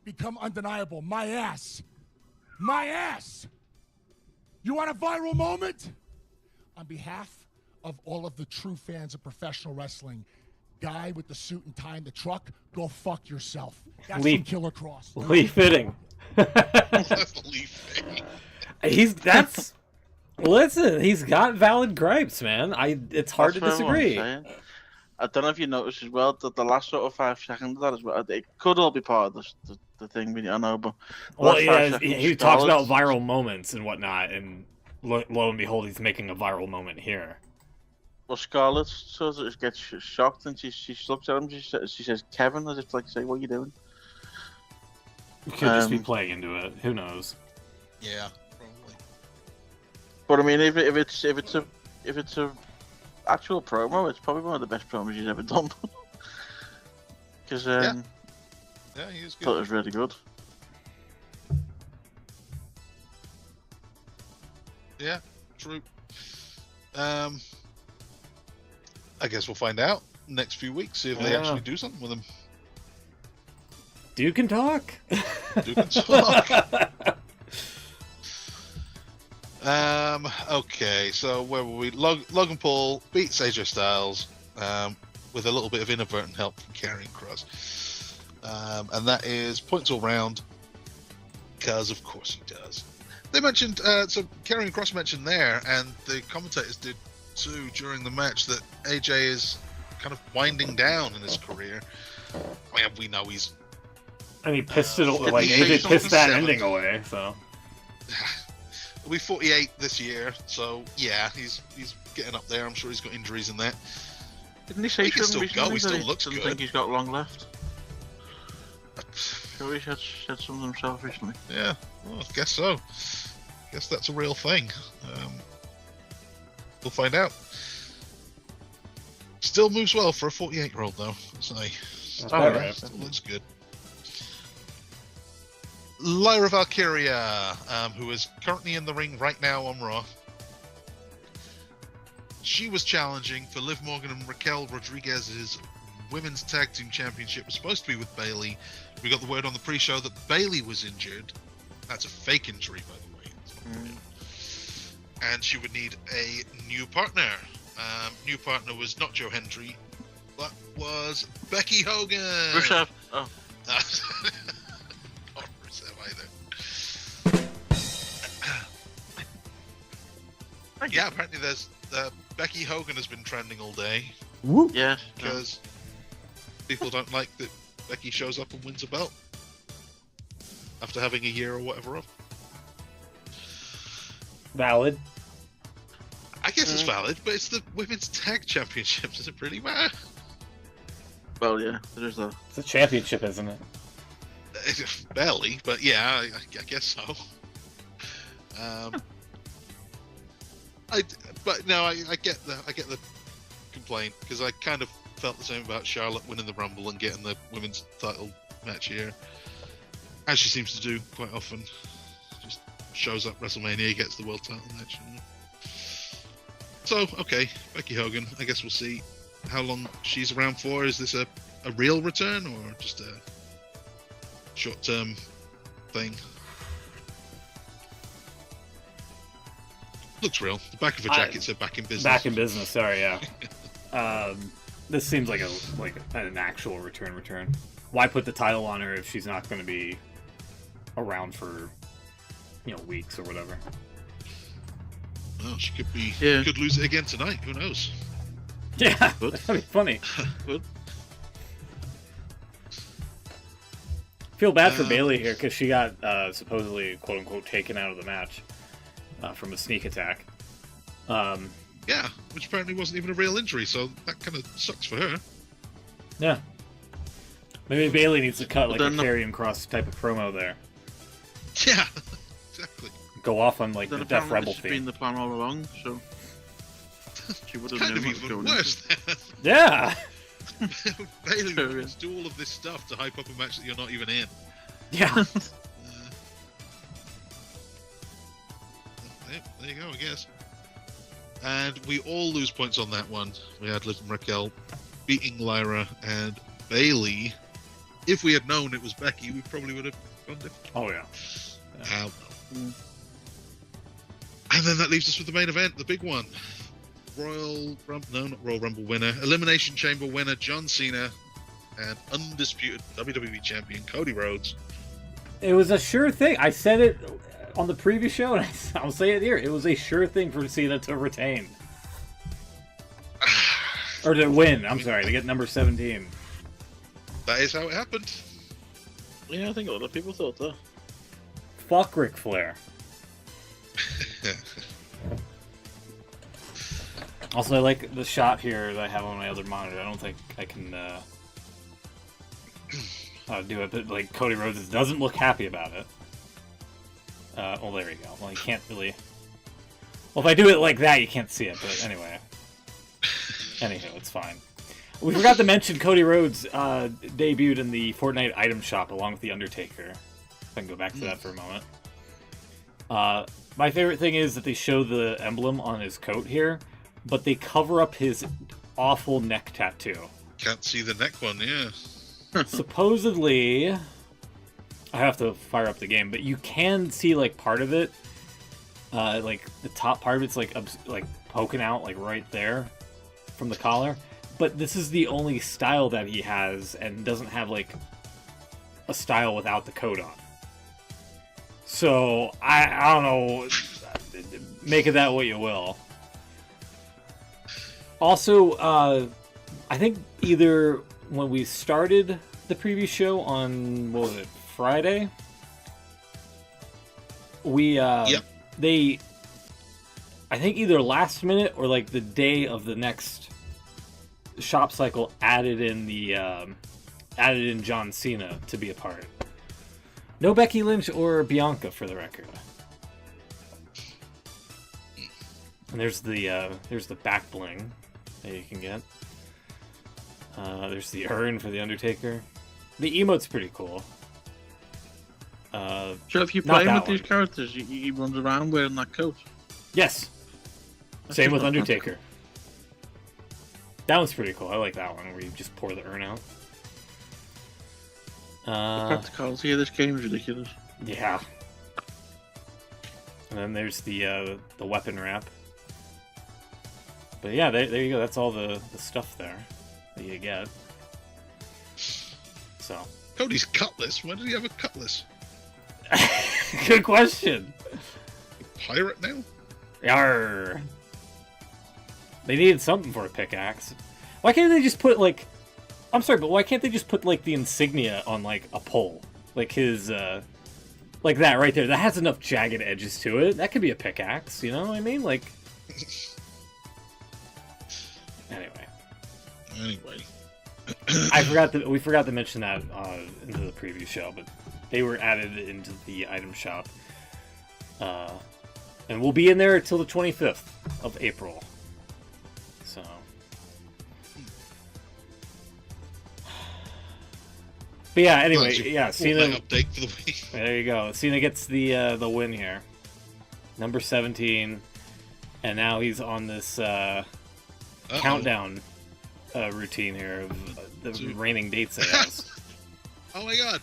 Become undeniable. My ass. My ass. You want a viral moment? On behalf of all of the true fans of professional wrestling, Guy with the suit and tie in the truck, go fuck yourself. That's from Killer Cross. Lee Fitting. That's Lee Fitting. Listen, he's got valid gripes, man. It's hard to disagree. I don't know if you noticed as well that the last sort of 5 seconds of that as well, it could all be part of the thing, I know, but... Well, yeah, he talks about viral moments and whatnot, and lo and behold, he's making a viral moment here. Well, Scarlett sort of gets shocked, and she looks at him, she says, Kevin, as if to say, what are you doing? You could just be playing into it. Who knows? Yeah, probably. But I mean, if it's a actual promo, it's probably one of the best promos he's ever done. Because yeah, he is good. Thought it was really good. Yeah, true. I guess we'll find out next few weeks, see if they actually do something with him. Dude can talk. Dude can talk. Okay, so where were we? Logan Paul beats AJ Styles with a little bit of inadvertent help from Karrion Kross. And that is points all round, because of course he does. They mentioned, so Karrion Kross mentioned there, and the commentators did too during the match, that AJ is kind of winding down in his career. I mean, we know he's... And he pissed it away. Like, AJ pissed that ending away, so... He'll be 48 this year, so yeah, he's getting up there. I'm sure he's got injuries in that. Didn't he say he can still go? He still looks good. good. Think he's got long left. Sure, he said something himself recently. Yeah, well, I guess so. Guess that's a real thing. We'll find out. Still moves well for a 48-year-old, though. So, still looks good. Lyra Valkyria, who is currently in the ring right now on Raw. She was challenging for Liv Morgan and Raquel Rodriguez's Women's Tag Team Championship. It was supposed to be with Bayley. We got the word on the pre-show that Bayley was injured. That's a fake injury, by the way. And she would need a new partner. New partner was not Joe Hendry, but was Becky Hogan. Rusev. Oh. Not Rusev either. Yeah, apparently there's Becky Hogan has been trending all day. Woo. Yeah. Because people don't like that Becky shows up and wins a belt after having a year or whatever off. Valid. I guess it's valid, but it's the Women's Tag Championship. Does it really matter? Well, yeah, there's a... It's a championship, isn't it? Barely, but yeah, I guess so. I get the complaint, because I kind of felt the same about Charlotte winning the Rumble and getting the women's title match here, as she seems to do quite often. Just shows up WrestleMania, gets the world title match. So, okay, Becky Hogan. I guess we'll see how long she's around for. Is this a real return or just a short-term thing? Looks real. The back of her jacket said "back in business." Back in business. Sorry, yeah. This seems like an actual return. Why put the title on her if she's not going to be around for weeks or whatever? Well, she could lose it again tonight. Who knows? Yeah, that'd be funny. Good. Feel bad for Bayley here because she got supposedly "quote unquote" taken out of the match from a sneak attack. Yeah, which apparently wasn't even a real injury, so that kind of sucks for her. Yeah. Maybe Bayley needs to cut like a Karrion Kross type of promo there. Yeah, exactly. Go off on like the Death Rebel theme. Been the plan all along, so she would have kind known of what was even going worse. Yeah. Bayley would do all of this stuff to hype up a match that you're not even in. Yeah. There you go, I guess. And we all lose points on that one. We had Liv and Raquel beating Lyra and Bayley. If we had known it was Becky, we probably would have gone different. Oh yeah. And then that leaves us with the main event, the big one. Not Royal Rumble winner, Elimination Chamber winner John Cena, and undisputed WWE Champion Cody Rhodes. It was a sure thing. I said it on the previous show, and I'll say it here. It was a sure thing for Cena to retain. Or to win, I'm sorry, to get number 17. That is how it happened. Yeah, I think a lot of people thought that. Fuck Ric Flair. Also, I like the shot here that I have on my other monitor. I don't think I can do it, but like Cody Rhodes doesn't look happy about it. Well, there you go. Well, you can't really... Well, if I do it like that, you can't see it, but anyway. Anywho, it's fine. We forgot to mention Cody Rhodes debuted in the Fortnite item shop along with The Undertaker. If I can go back to that for a moment. My favorite thing is that they show the emblem on his coat here, but they cover up his awful neck tattoo. Can't see the neck one, yeah. Supposedly, I have to fire up the game, but you can see like part of it, like the top part of it's like poking out like right there from the collar. But this is the only style that he has, and doesn't have like a style without the coat on. So I don't know. Make of that what you will. Also, I think either when we started the previous show on, what was it, Friday? They, I think either last minute or like the day of the next shop cycle added in John Cena to be a part. No Becky Lynch or Bianca, for the record. And there's the back bling that you can get. There's the urn for the Undertaker. The emote's pretty cool. So if you play with these characters, he runs around wearing that coat. Yes. Same with Undertaker. That one's pretty cool. I like that one where you just pour the urn out. The practicality of this game is ridiculous. Yeah. And then there's the weapon wrap. But yeah, there you go. That's all the stuff there that you get. So. Cody's cutlass. When did he have a cutlass? Good question. Pirate now? Yarr. They needed something for a pickaxe. Why can't they just put, like... I'm sorry, but why can't they just put, like, the insignia on, like, a pole? Like his, like that right there. That has enough jagged edges to it. That could be a pickaxe, you know what I mean? Like... Anyway. We forgot to mention that into the preview show, but they were added into the item shop. And we'll be in there until the 25th of April. So. But yeah, anyway, yeah, Cena. Update for the week. There you go. Cena gets the win here. Number 17. And now he's on this countdown routine here of the reigning dates he has. Oh my god.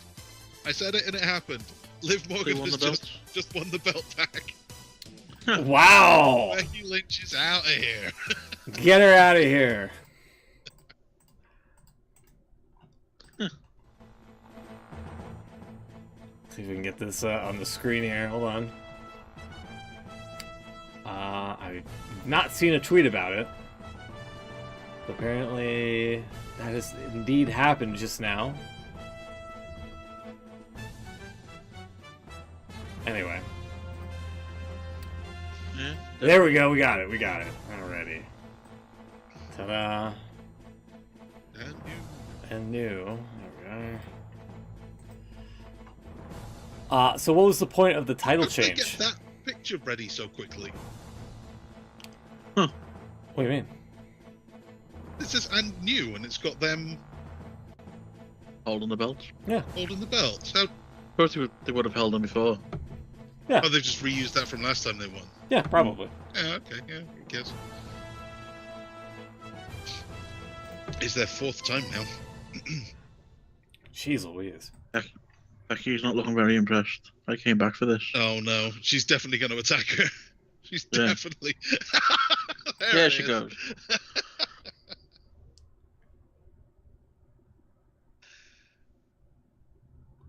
I said it and it happened. Liv Morgan has just won the belt back. Wow! Becky Lynch is out of here. Get her out of here. See if we can get this on the screen here. Hold on. I've not seen a tweet about it. But apparently, that has indeed happened just now. Anyway. Yeah. There we go. We got it. We got it. Alrighty. Ta-da. And new. There we go. So what was the point of the title change? Get that picture ready so quickly. Huh. What do you mean? It says "and new" and it's got them holding the belts. Yeah. Holding the belts. How... Of course they would have held them before. Yeah. Oh, they've just reused that from last time they won. Yeah, probably. Yeah, okay, yeah, I guess. It's their fourth time now. Jeez Louise. Becky's not looking very impressed. I came back for this. Oh no, she's definitely going to attack her. She's definitely... There she goes.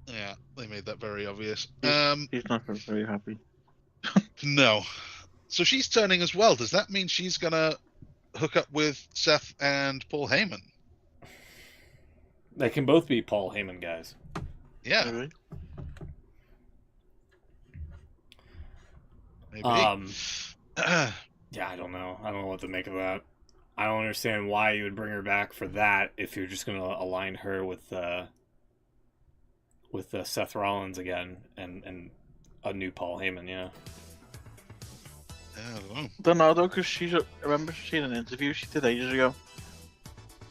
Yeah, they made that very obvious. He's not very happy. No. So she's turning as well. Does that mean she's going to hook up with Seth and Paul Heyman? They can both be Paul Heyman guys. Yeah. Maybe. Yeah, I don't know. I don't know what to make of that. I don't understand why you would bring her back for that if you're just going to align her with Seth Rollins again and a new Paul Heyman, yeah. I don't know though, because I remember seeing an interview she did ages ago.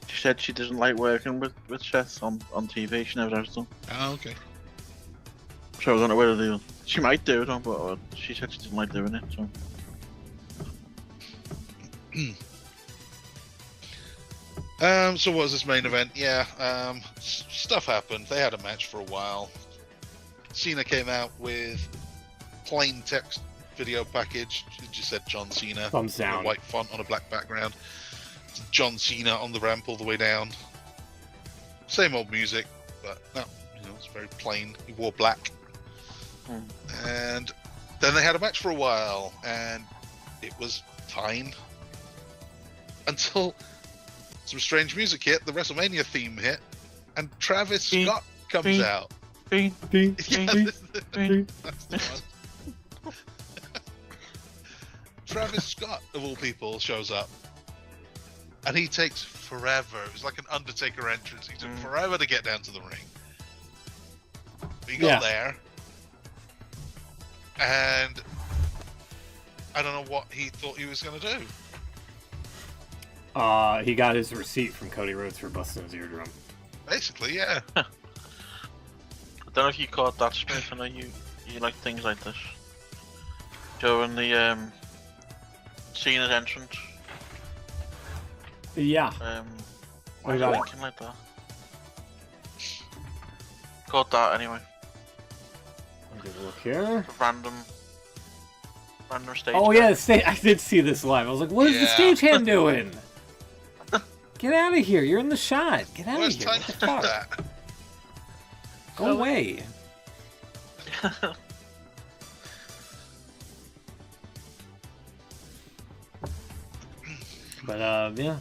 She said she doesn't like working with Seth on TV. She never has done. Oh, okay. So I don't know whether she might do it, but she said she doesn't like doing it. So. So what was this main event? Yeah, stuff happened. They had a match for a while. Cena came out with plain text video package. It just said John Cena. Thumbs down. A white font on a black background. John Cena on the ramp all the way down. Same old music, but no, it's very plain. He wore black. And then they had a match for a while, and it was fine. Until some strange music hit, the WrestleMania theme hit, and Travis Scott comes out. That's the one. Travis Scott, of all people, shows up. And he takes forever. It was like an Undertaker entrance. He took forever to get down to the ring. But he got there. And I don't know what he thought he was going to do. He got his receipt from Cody Rhodes for busting his eardrum. Basically, yeah. I don't know if you caught that, Smith. I know you like things like this. During the Cena's entrance. Yeah. Why are you thinking like that? Caught that anyway. Let me look here. Random stage. Oh yeah, I did see this live. I was like, "What is the stagehand doing? Get out of here! You're in the shot. Get out of here! Time What the to do fuck? that? Go away!" But yeah.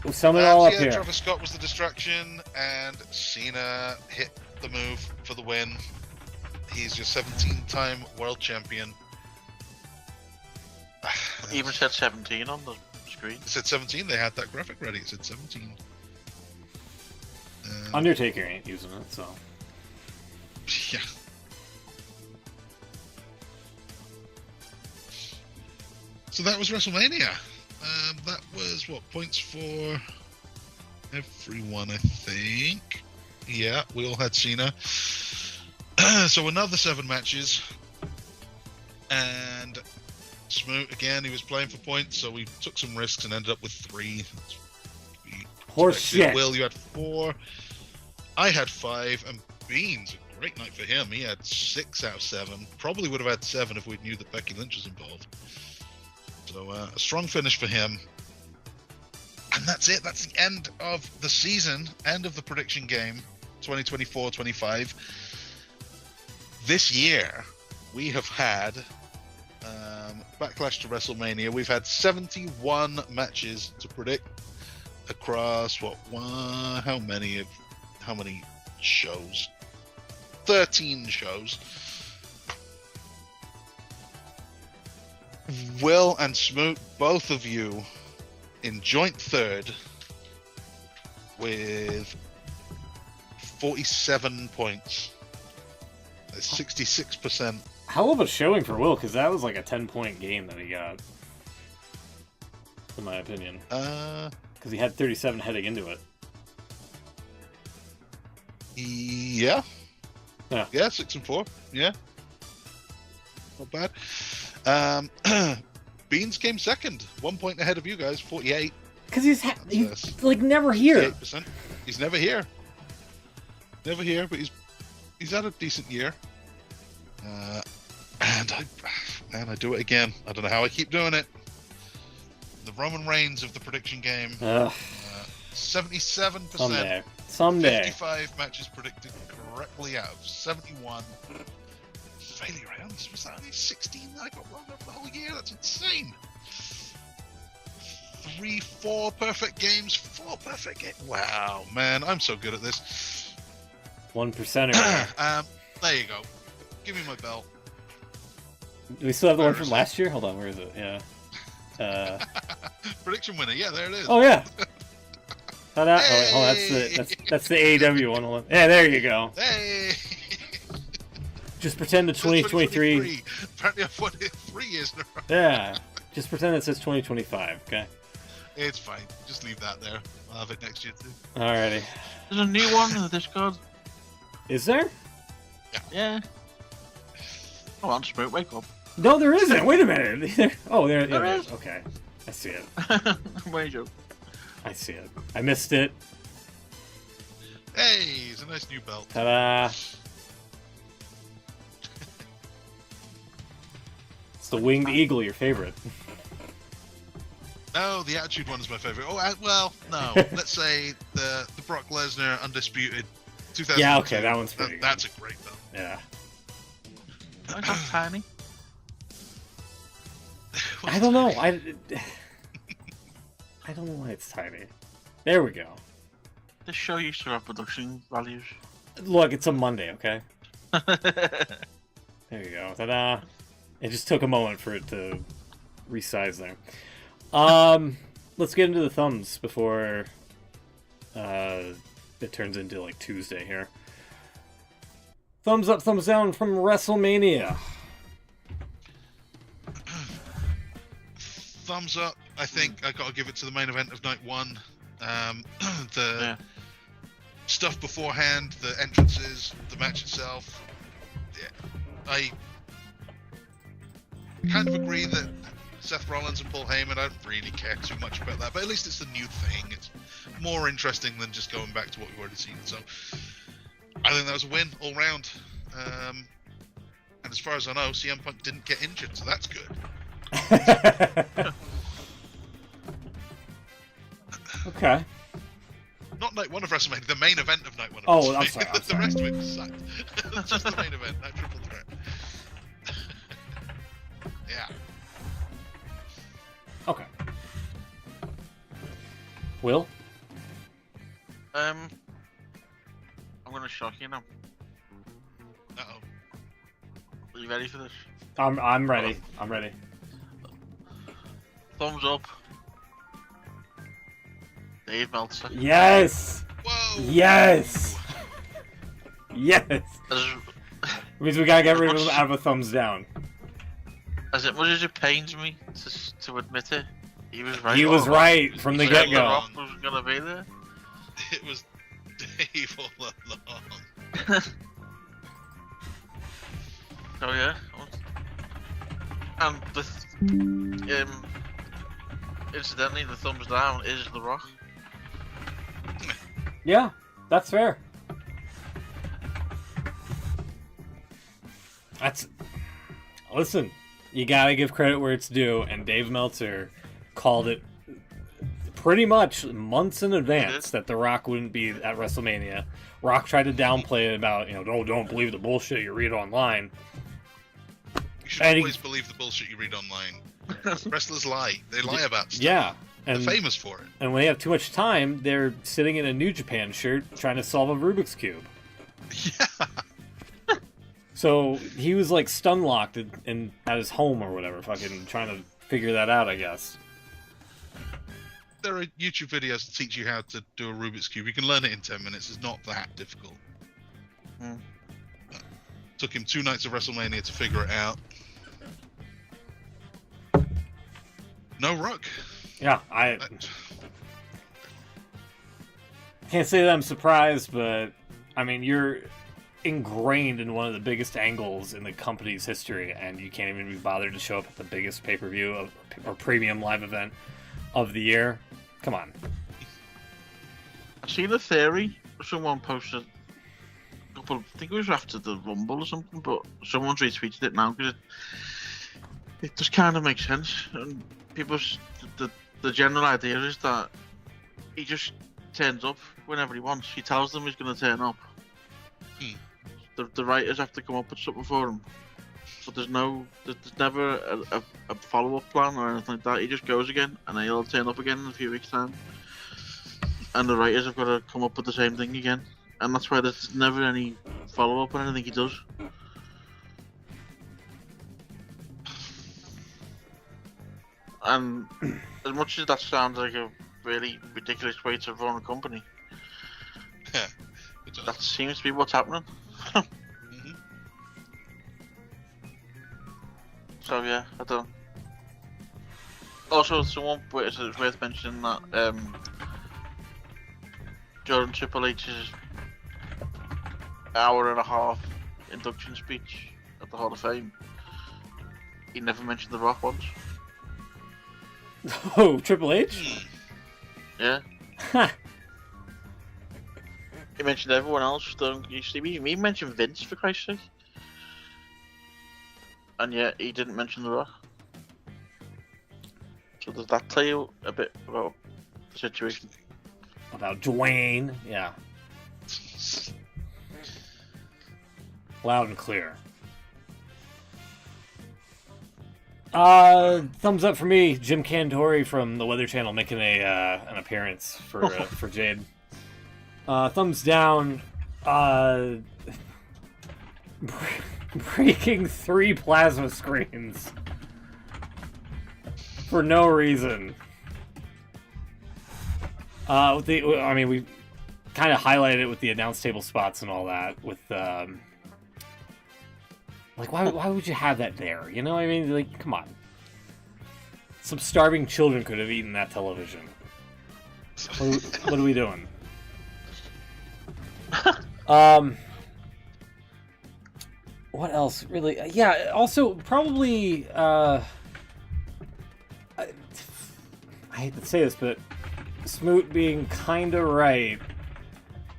We'll sum it all up here. Travis Scott was the distraction, and Cena hit the move for the win. He's your 17-time world champion. Even said 17 on the screen. It said 17. They had that graphic ready. It said 17. Undertaker ain't using it, so. Yeah. So that was WrestleMania. That was what, points for everyone, I think. Yeah, we all had Cena. So another 7 matches. And Smoot, again, he was playing for points, so we took some risks and ended up with 3. Horse shit. Will, you had 4. I had 5, and Beans, a great night for him. He had 6 out of 7. Probably would have had 7 if we knew that Becky Lynch was involved. So a strong finish for him. And that's it. That's the end of the season, end of the prediction game, 2024-25. This year, we have had Backlash to WrestleMania. We've had 71 matches to predict across how many shows? 13 shows. Will and Smoot, both of you in joint third with 47 points. That's 66%. Hell of a showing for Will, because that was like a 10-point game that he got. In my opinion. Because he had 37 heading into it. Yeah. Yeah, 6 and 4. Yeah. Not bad. Beans came second, 1 point ahead of you guys, 48. Because he's like never here. 8%. He's never here. Never here, but he's had a decent year. And I do it again. I don't know how I keep doing it. The Roman Reigns of the prediction game. 77%. Someday. 55 matches predicted correctly out of 71. Failure rounds. Was that only 16 that I got wrong over the whole year? That's insane. 4 perfect games. 4 perfect games. Wow, man, I'm so good at this. 1%er. There you go. Give me my belt. Do we still have the one from last year? Hold on, where is it? Yeah. Prediction winner. Yeah, there it is. Oh yeah. Ta-da. Hey! Oh, that's the AEW one. Hold on. Yeah, there you go. Hey. Just pretend the 2023. Apparently, I've won it 3 years in a row. Yeah. Just pretend it says 2025. Okay. It's fine. Just leave that there. I'll have it next year too. Alrighty. There's a new one in the Discord. Is there? Yeah. Come on, Smoot, wake up. No, there isn't. Wait a minute. Oh, there is. Okay. I see it. Wait up. I see it. I missed it. Hey, it's a nice new belt. Ta-da. It's the Winged Eagle, your favorite. No, the Attitude one is my favorite. Oh, well, no. Let's say the Brock Lesnar Undisputed 2000. Yeah, okay, that one's pretty good. That's a great belt. Yeah. That's tiny. I don't know. I don't know why it's tiny. There we go. This show used to have production values. Look, it's a Monday, okay? There you go. Ta-da. It just took a moment for it to resize there. Let's get into the thumbs before it turns into like Tuesday here. Thumbs up, thumbs down from WrestleMania. thumbs up. I think I got to give it to the main event of night one. The stuff beforehand, the entrances, the match itself. Yeah, I kind of agree that Seth Rollins and Paul Heyman, I don't really care too much about that, but at least it's a new thing. It's more interesting than just going back to what we've already seen. So I think that was a win all round. And as far as I know, CM Punk didn't get injured, so that's good. Okay. Not night one of WrestleMania, the main event of night one of Oh, WrestleMania. I'm sorry. The rest of it sucked. Just the main event, that triple threat. Yeah. Okay. Will? I'm gonna shock you now. Uh-oh. Are you ready for this? I'm ready. I'm ready. Thumbs up. Dave Meltzer. Yes! Whoa! Yes! Yes! As, Means we gotta get rid of him out of a thumbs down. as much as it pains me to admit it, he was right. He was right from the He said The get-go. Rock was gonna be there. It was Dave all along. Oh yeah. And incidentally, the thumbs down is The Rock. Yeah, that's fair. Listen, you gotta give credit where it's due, and Dave Meltzer called it pretty much months in advance that The Rock wouldn't be at WrestleMania. Rock tried to downplay it about, don't believe the bullshit you read online. You should always believe the bullshit you read online. Wrestlers lie. They lie about stuff. Yeah. They're famous for it. And when they have too much time, they're sitting in a New Japan shirt trying to solve a Rubik's Cube. Yeah. So he was like stun locked at his home or whatever, fucking trying to figure that out, I guess. There are YouTube videos that teach you how to do a Rubik's Cube. You can learn it in 10 minutes. It's not that difficult. Took him 2 nights of WrestleMania to figure it out. No Rock. Yeah, I can't say that I'm surprised, but I mean, you're ingrained in one of the biggest angles in the company's history, and you can't even be bothered to show up at the biggest pay-per-view or premium live event of the year. Come on. I've seen a theory. Someone posted a couple. I think it was after the Rumble or something, but someone's retweeted it now because it just kind of makes sense. And people's the general idea is that he just turns up whenever he wants. He tells them he's going to turn up. The writers have to come up with something for him. So there's never a follow-up plan or anything like that. He just goes again, and then he'll turn up again in a few weeks' time. And the writers have got to come up with the same thing again. And that's why there's never any follow-up on anything he does. And as much as that sounds like a really ridiculous way to run a company, that seems to be what's happening. So yeah, I don't. Also, it's worth mentioning that during Triple H's hour-and-a-half induction speech at the Hall of Fame, he never mentioned The Rock once. Oh, Triple H? Yeah. He mentioned everyone else. He mentioned Vince, for Christ's sake. And yet he didn't mention The Rock. So does that tell you a bit about the situation? About Dwayne, yeah. Loud and clear. Thumbs up for me. Jim Cantori from the Weather Channel making an appearance for Jade. Thumbs down. Breaking 3 plasma screens for no reason. We kind of highlighted it with the announce table spots and all that. With why would you have that there? You know what I mean? Like, come on. some starving children could have eaten that television. What are we doing? What else? Really? Yeah. Also, probably. I hate to say this, but Smoot being kind of right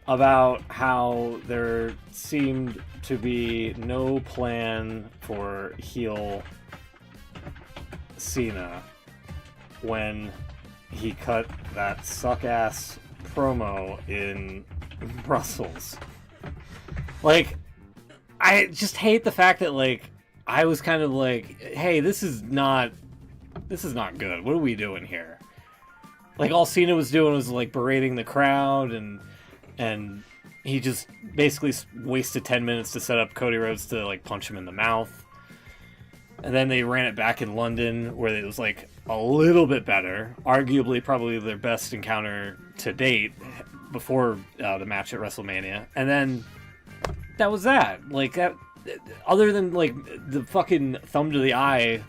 about how there seemed to be no plan for heel Cena when he cut that suck-ass promo in Brussels. Like, I just hate the fact that, like, I was kind of like, hey, this is not good. What are we doing here? Like, all Cena was doing was, like, berating the crowd, and he just basically wasted 10 minutes to set up Cody Rhodes to, like, punch him in the mouth. And then they ran it back in London, where it was, like, a little bit better. Arguably, probably their best encounter to date before the match at WrestleMania. And then that was that. Like, that, other than, like, the fucking thumb to the eye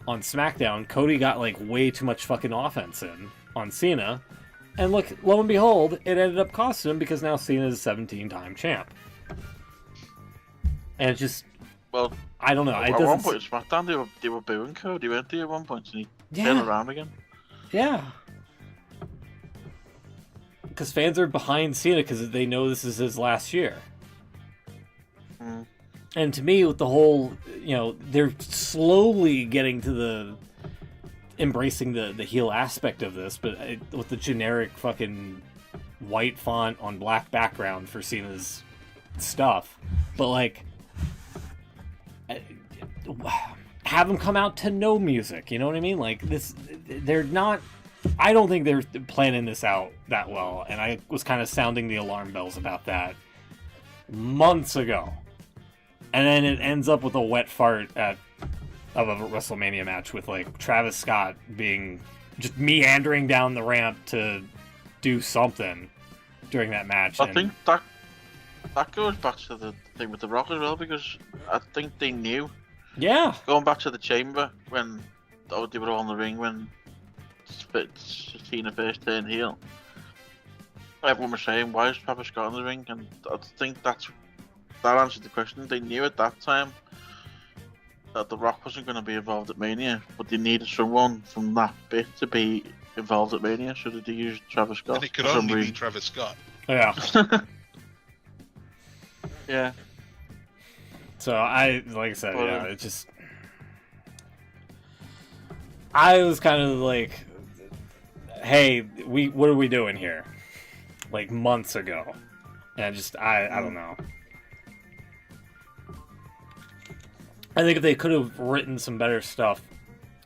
on SmackDown, Cody got, like, way too much fucking offense in on Cena. And look, lo and behold, it ended up costing him because now Cena is a 17-time champ. And it just... Well, I don't know. At one point in SmackDown, they were booing Cody, weren't they, at one point? And he turned around again. Yeah. Because fans are behind Cena because they know this is his last year. Mm. And to me, with the whole, you know, they're slowly getting to the embracing the heel aspect of this, but with the generic fucking white font on black background for Cena's stuff. But, like, have them come out to no music, you know what I mean? Like, this, they're not, I don't think they're planning this out that well, and I was kind of sounding the alarm bells about that months ago. And then it ends up with a wet fart of a WrestleMania match with, like, Travis Scott being just meandering down the ramp to do something during that match. I think that goes back to the thing with The Rock as well, because I think they knew. Yeah. Going back to the chamber when they were all in the ring when Cena first turned heel. Everyone was saying, why is Travis Scott in the ring? And I think that answered the question. They knew at that time that The Rock wasn't going to be involved at Mania, but they needed someone from that bit to be involved at Mania, so they used Travis Scott. And it could only be Travis Scott. Yeah. Yeah. So like I said, yeah, it just, I was kind of like, hey, what are we doing here? Like, months ago. And I don't know. I think if they could have written some better stuff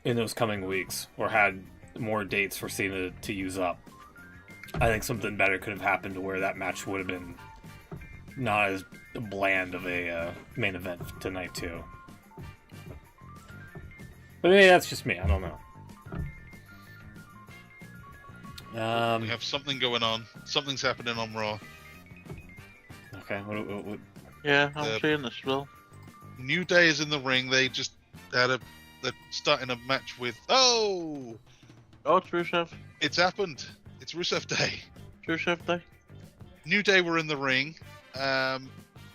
in those coming weeks, or had more dates for Cena to use up, I think something better could have happened to where that match would have been not as bland of a main event tonight too. But maybe that's just me. I don't know. We have something going on. Something's happening on Raw. Okay. What? Yeah, I'm seeing this as well. New Day is in the ring. They just they're starting a match with Oh, it's Rusev. It's happened. It's Rusev Day. Rusev Day. New Day were in the ring.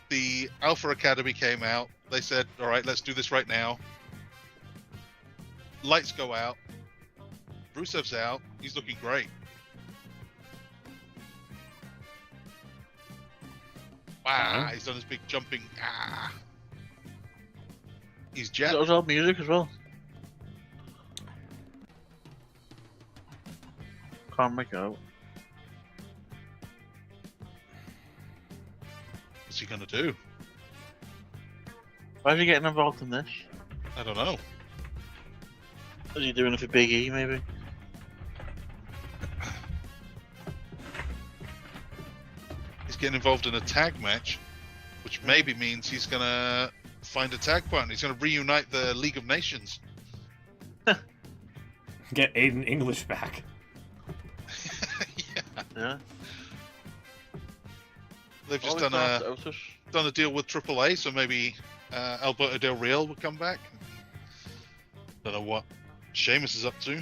The Alpha Academy came out. They said, all right, let's do this right now. Lights go out. Rusev's out. He's looking great. Wow, he's done his big jumping. He's jet. That was all music as well. Can't make it out. What's he gonna do? Why is he getting involved in this? I don't know. Is he doing it for Big E, maybe? He's getting involved in a tag match, which maybe means he's gonna find a tag partner. He's gonna reunite the League of Nations. Get Aiden English back. Yeah. They've just done a deal with AAA, so maybe Alberto Del Real will come back. Don't know what Sheamus is up to.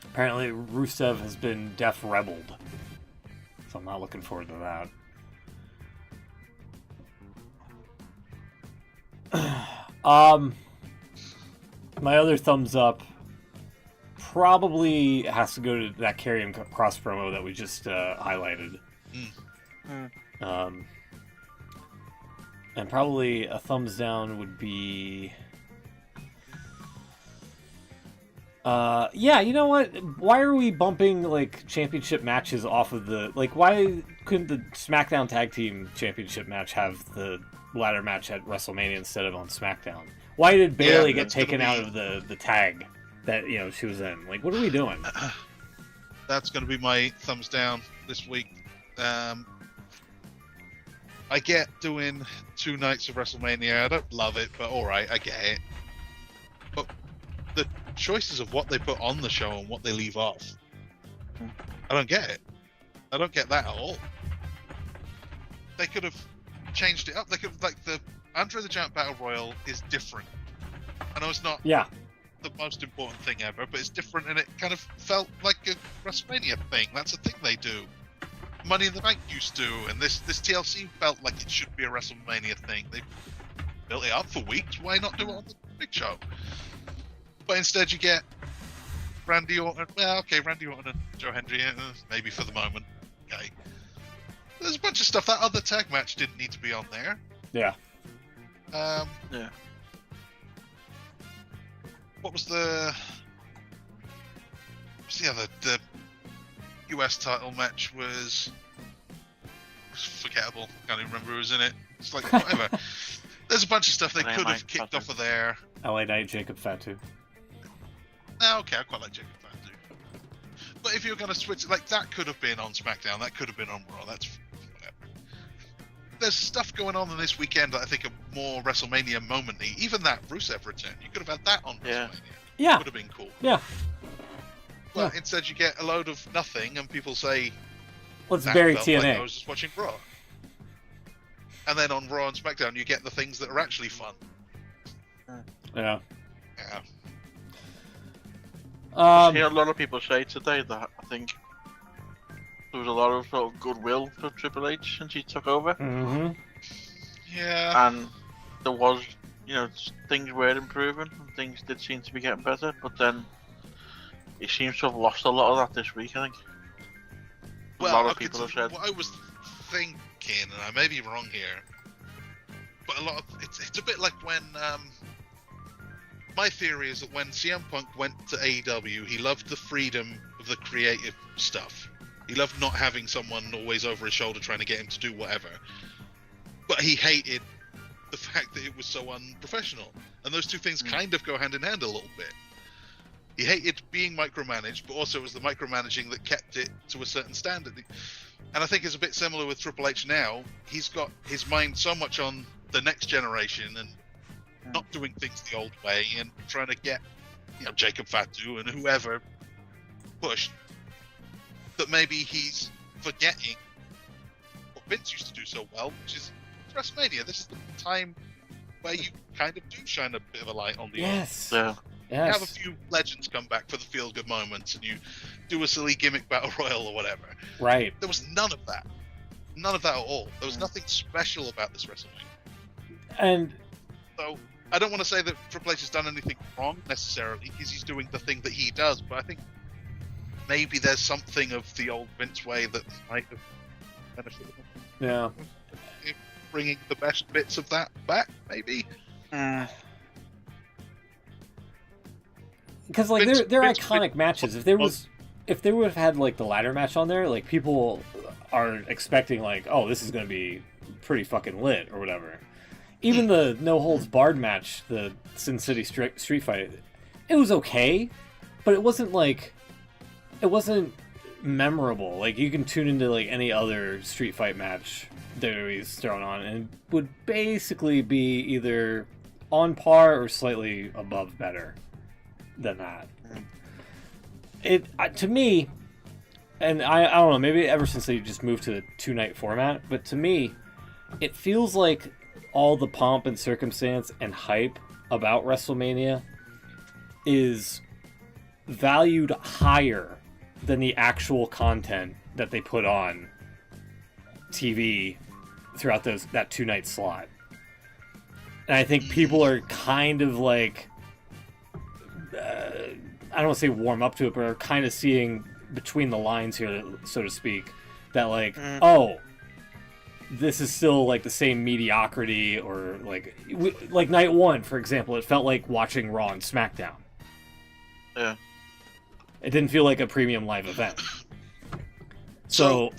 Apparently, Rusev has been Def Rebelled. So I'm not looking forward to that. My other thumbs up probably has to go to that Karrion Cross promo that we just highlighted. And probably a thumbs down would be... yeah, you know what? Why are we bumping, like, championship matches off of the... Like, why couldn't the SmackDown Tag Team Championship match have the ladder match at WrestleMania instead of on SmackDown? Why did Bayley get taken out of the tag that, you know, she was in? Like, what are we doing? That's going to be my thumbs down this week. I get doing 2 nights of WrestleMania. I don't love it, but alright, I get it. But the choices of what they put on the show and what they leave off, I don't get it. I don't get that at all. They could have changed it up. They could have, like, the Andre the Giant Battle Royal is different. I know it's not the most important thing ever, but it's different, and it kind of felt like a WrestleMania thing. That's a thing they do. Money in the Bank used to, and this TLC felt like it should be a WrestleMania thing. They built it up for weeks. Why not do it on the big show? But instead, you get Randy Orton. Well, okay, Randy Orton and Joe Hendry, maybe for the moment. Okay. There's a bunch of stuff. That other tag match didn't need to be on there. Yeah. Yeah. What was the other? The US title match was forgettable. Can't even remember who was in it. It's like, whatever. There's a bunch of stuff they could have kicked off of there. LA Knight, Jacob Fatu. Oh, okay, I quite like Jacob Fatu. But if you're going to switch, like, that could have been on SmackDown, that could have been on Raw, that's whatever. There's stuff going on in this weekend that I think are more WrestleMania moment-y. Even that Rusev return, you could have had that on WrestleMania. Yeah. Would have been cool. Yeah. But instead you get a load of nothing, and people say, let's bury TNA. Like I was just watching Raw. And then on Raw and SmackDown, you get the things that are actually fun. Yeah. Yeah. I see a lot of people say today that I think there was a lot of sort of goodwill for Triple H since he took over. Mm-hmm. Yeah. And there was, you know, things were improving and things did seem to be getting better, but then he seems to have lost a lot of that this week, I think. Well, a lot of people have said. What I was thinking, and I may be wrong here, but a lot of it's a bit like when my theory is that when CM Punk went to AEW, he loved the freedom of the creative stuff. He loved not having someone always over his shoulder trying to get him to do whatever. But he hated the fact that it was so unprofessional. And those two things kind of go hand in hand a little bit. He hated being micromanaged, but also it was the micromanaging that kept it to a certain standard. And I think it's a bit similar with Triple H now. He's got his mind so much on the next generation and not doing things the old way and trying to get, you know, Jacob Fatu and whoever pushed, that maybe he's forgetting what Vince used to do so well, which is WrestleMania. This is the time where you kind of do shine a bit of a light on the Yeah. You have a few legends come back for the feel-good moments, and you do a silly gimmick battle royal or whatever. Right. There was none of that. None of that at all. There was nothing special about this WrestleMania. And so I don't want to say that Triple H has done anything wrong necessarily, because he's doing the thing that he does, but I think maybe there's something of the old Vince way that might have benefited him. Yeah. Bringing the best bits of that back, maybe. Because like they're iconic matches. If they would have had like the ladder match on there, like people are expecting like, oh, this is going to be pretty fucking lit or whatever. Even the no holds barred match, the Sin City street fight, it was okay, but it wasn't memorable. Like you can tune into like any other street fight match WWE's thrown on, and it would basically be either on par or slightly above better than that. It to me, and I don't know, maybe ever since they just moved to the 2-night format, but to me, it feels like all the pomp and circumstance and hype about WrestleMania is valued higher than the actual content that they put on TV throughout that 2-night slot. And I think people are kind of like, I don't want to say warm up to it, but are kind of seeing between the lines here, so to speak, that like, oh, this is still like the same mediocrity, or like night one, for example, it felt like watching Raw and SmackDown. Yeah. It didn't feel like a premium live event. So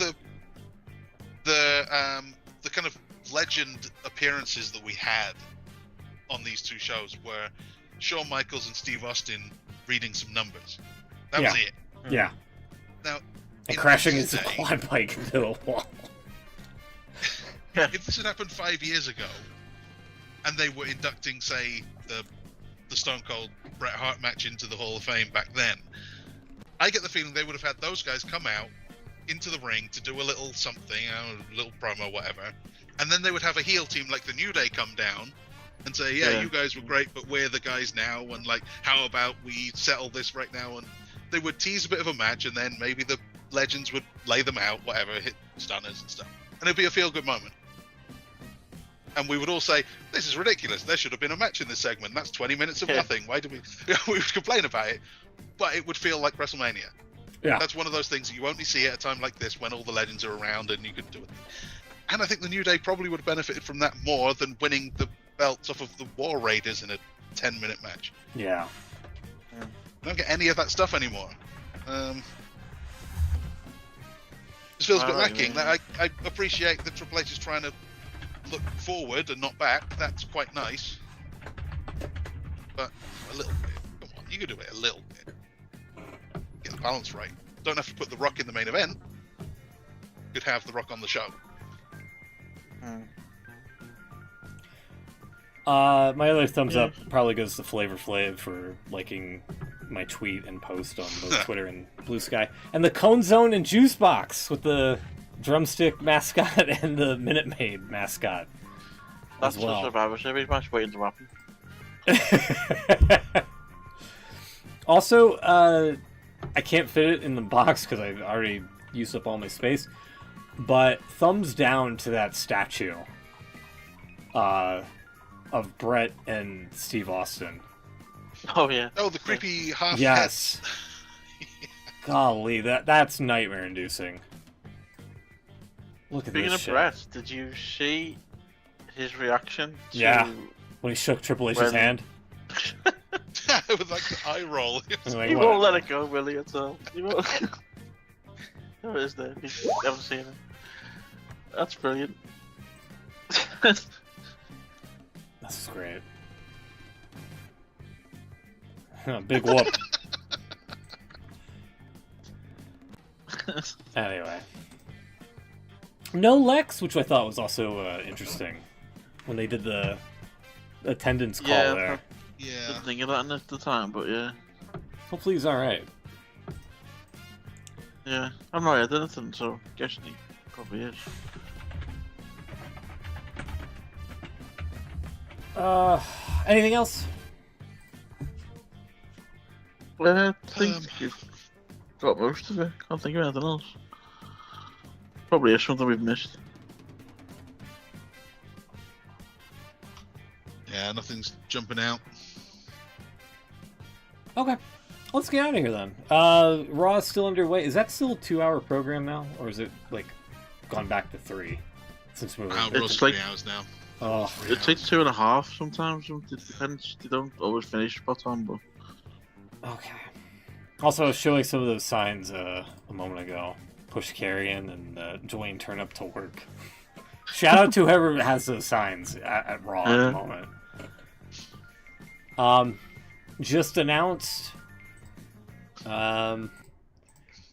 the kind of legend appearances that we had on these two shows were Shawn Michaels and Steve Austin reading some numbers. That was it. Yeah. Now, and crashing his quad bike into a wall. If this had happened 5 years ago, and they were inducting, say, the Stone Cold Bret Hart match into the Hall of Fame back then, I get the feeling they would have had those guys come out into the ring to do a little something, a little promo, whatever, and then they would have a heel team like the New Day come down and say, yeah, you guys were great, but we're the guys now, and like, how about we settle this right now? And they would tease a bit of a match, and then maybe the legends would lay them out, whatever, hit stunners and stuff, and it'd be a feel-good moment. And we would all say, this is ridiculous. There should have been a match in this segment. That's 20 minutes of nothing. Why do we... we would complain about it. But it would feel like WrestleMania. Yeah. That's one of those things that you only see at a time like this when all the legends are around and you can do it. And I think the New Day probably would have benefited from that more than winning the belts off of the War Raiders in a 10-minute match. Yeah. I don't get any of that stuff anymore. This feels a bit lacking. I appreciate that Triple H is trying to look forward and not back. That's quite nice, but a little bit. Come on, you could do it a little bit. Get the balance right. Don't have to put The Rock in the main event. You could have The Rock on the show. My other thumbs up probably goes to Flavor Flav for liking my tweet and post on both Twitter and Blue Sky, and the Cone Zone and Juice Box with the drumstick mascot and the Minute Maid mascot. That's as well. a Survivor Series match waiting to happen. Also, I can't fit it in the box because I've already used up all my space, but thumbs down to that statue of Brett and Steve Austin. Oh yeah. Oh, the creepy half Yes. Golly, that's nightmare inducing. Look at Speaking this of shit. Brett, did you see his reaction to... Yeah. When he shook Triple H's hand. It was like the eye roll. Like, He won't let it go, will he, at all? He won't... There it is there, if you've ever seen it. That's brilliant. This is great. Big whoop. Anyway. No Lex, which I thought was also interesting. When they did the attendance call there. Yeah. Didn't think of that at the time, but yeah. Hopefully he's alright. Yeah. I'm not heard anything, so guessing he probably is. Anything else? I think you've got most of it. Can't think of anything else. Probably is something we've missed. Yeah, nothing's jumping out. Okay. Let's get out of here then. Raw is still underway. Is that still a 2-hour program now? Or is it, like, gone back to 3? Since moving. It's like 3 hours now. Oh. It takes 2.5 sometimes. It depends. They don't always finish spot on, but... Okay. Also, I was showing some of those signs a moment ago. Push Carrion and Dwayne turn up to work. Shout out to whoever has those signs at Raw at the moment. Just announced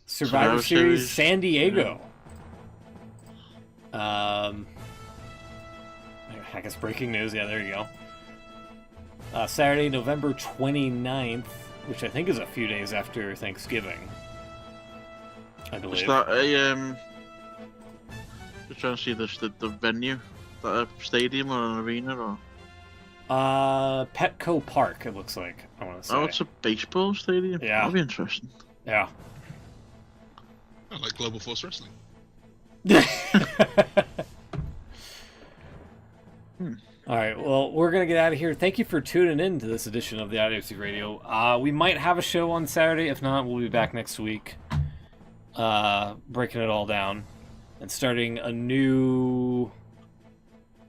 Survivor Series San Diego. I guess breaking news. Yeah, there you go. Saturday, November 29th, which I think is a few days after Thanksgiving. I believe. Is that a just trying to see the venue, that a stadium or an arena or? Petco Park, it looks like, I want to say. Oh, it's a baseball stadium? Yeah. That'll be interesting. Yeah. I like Global Force Wrestling. All right, well, we're going to get out of here. Thank you for tuning in to this edition of the IWC Radio. We might have a show on Saturday. If not, we'll be back next week, breaking it all down and starting a new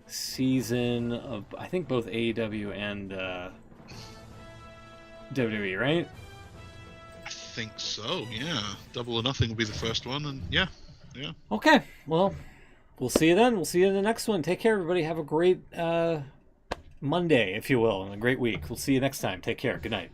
season of, I think, both AEW and WWE, right? I think so, yeah. Double or Nothing will be the first one, and yeah. Okay, well, we'll see you then. We'll see you in the next one. Take care, everybody. Have a great Monday, if you will, and a great week. We'll see you next time. Take care. Good night.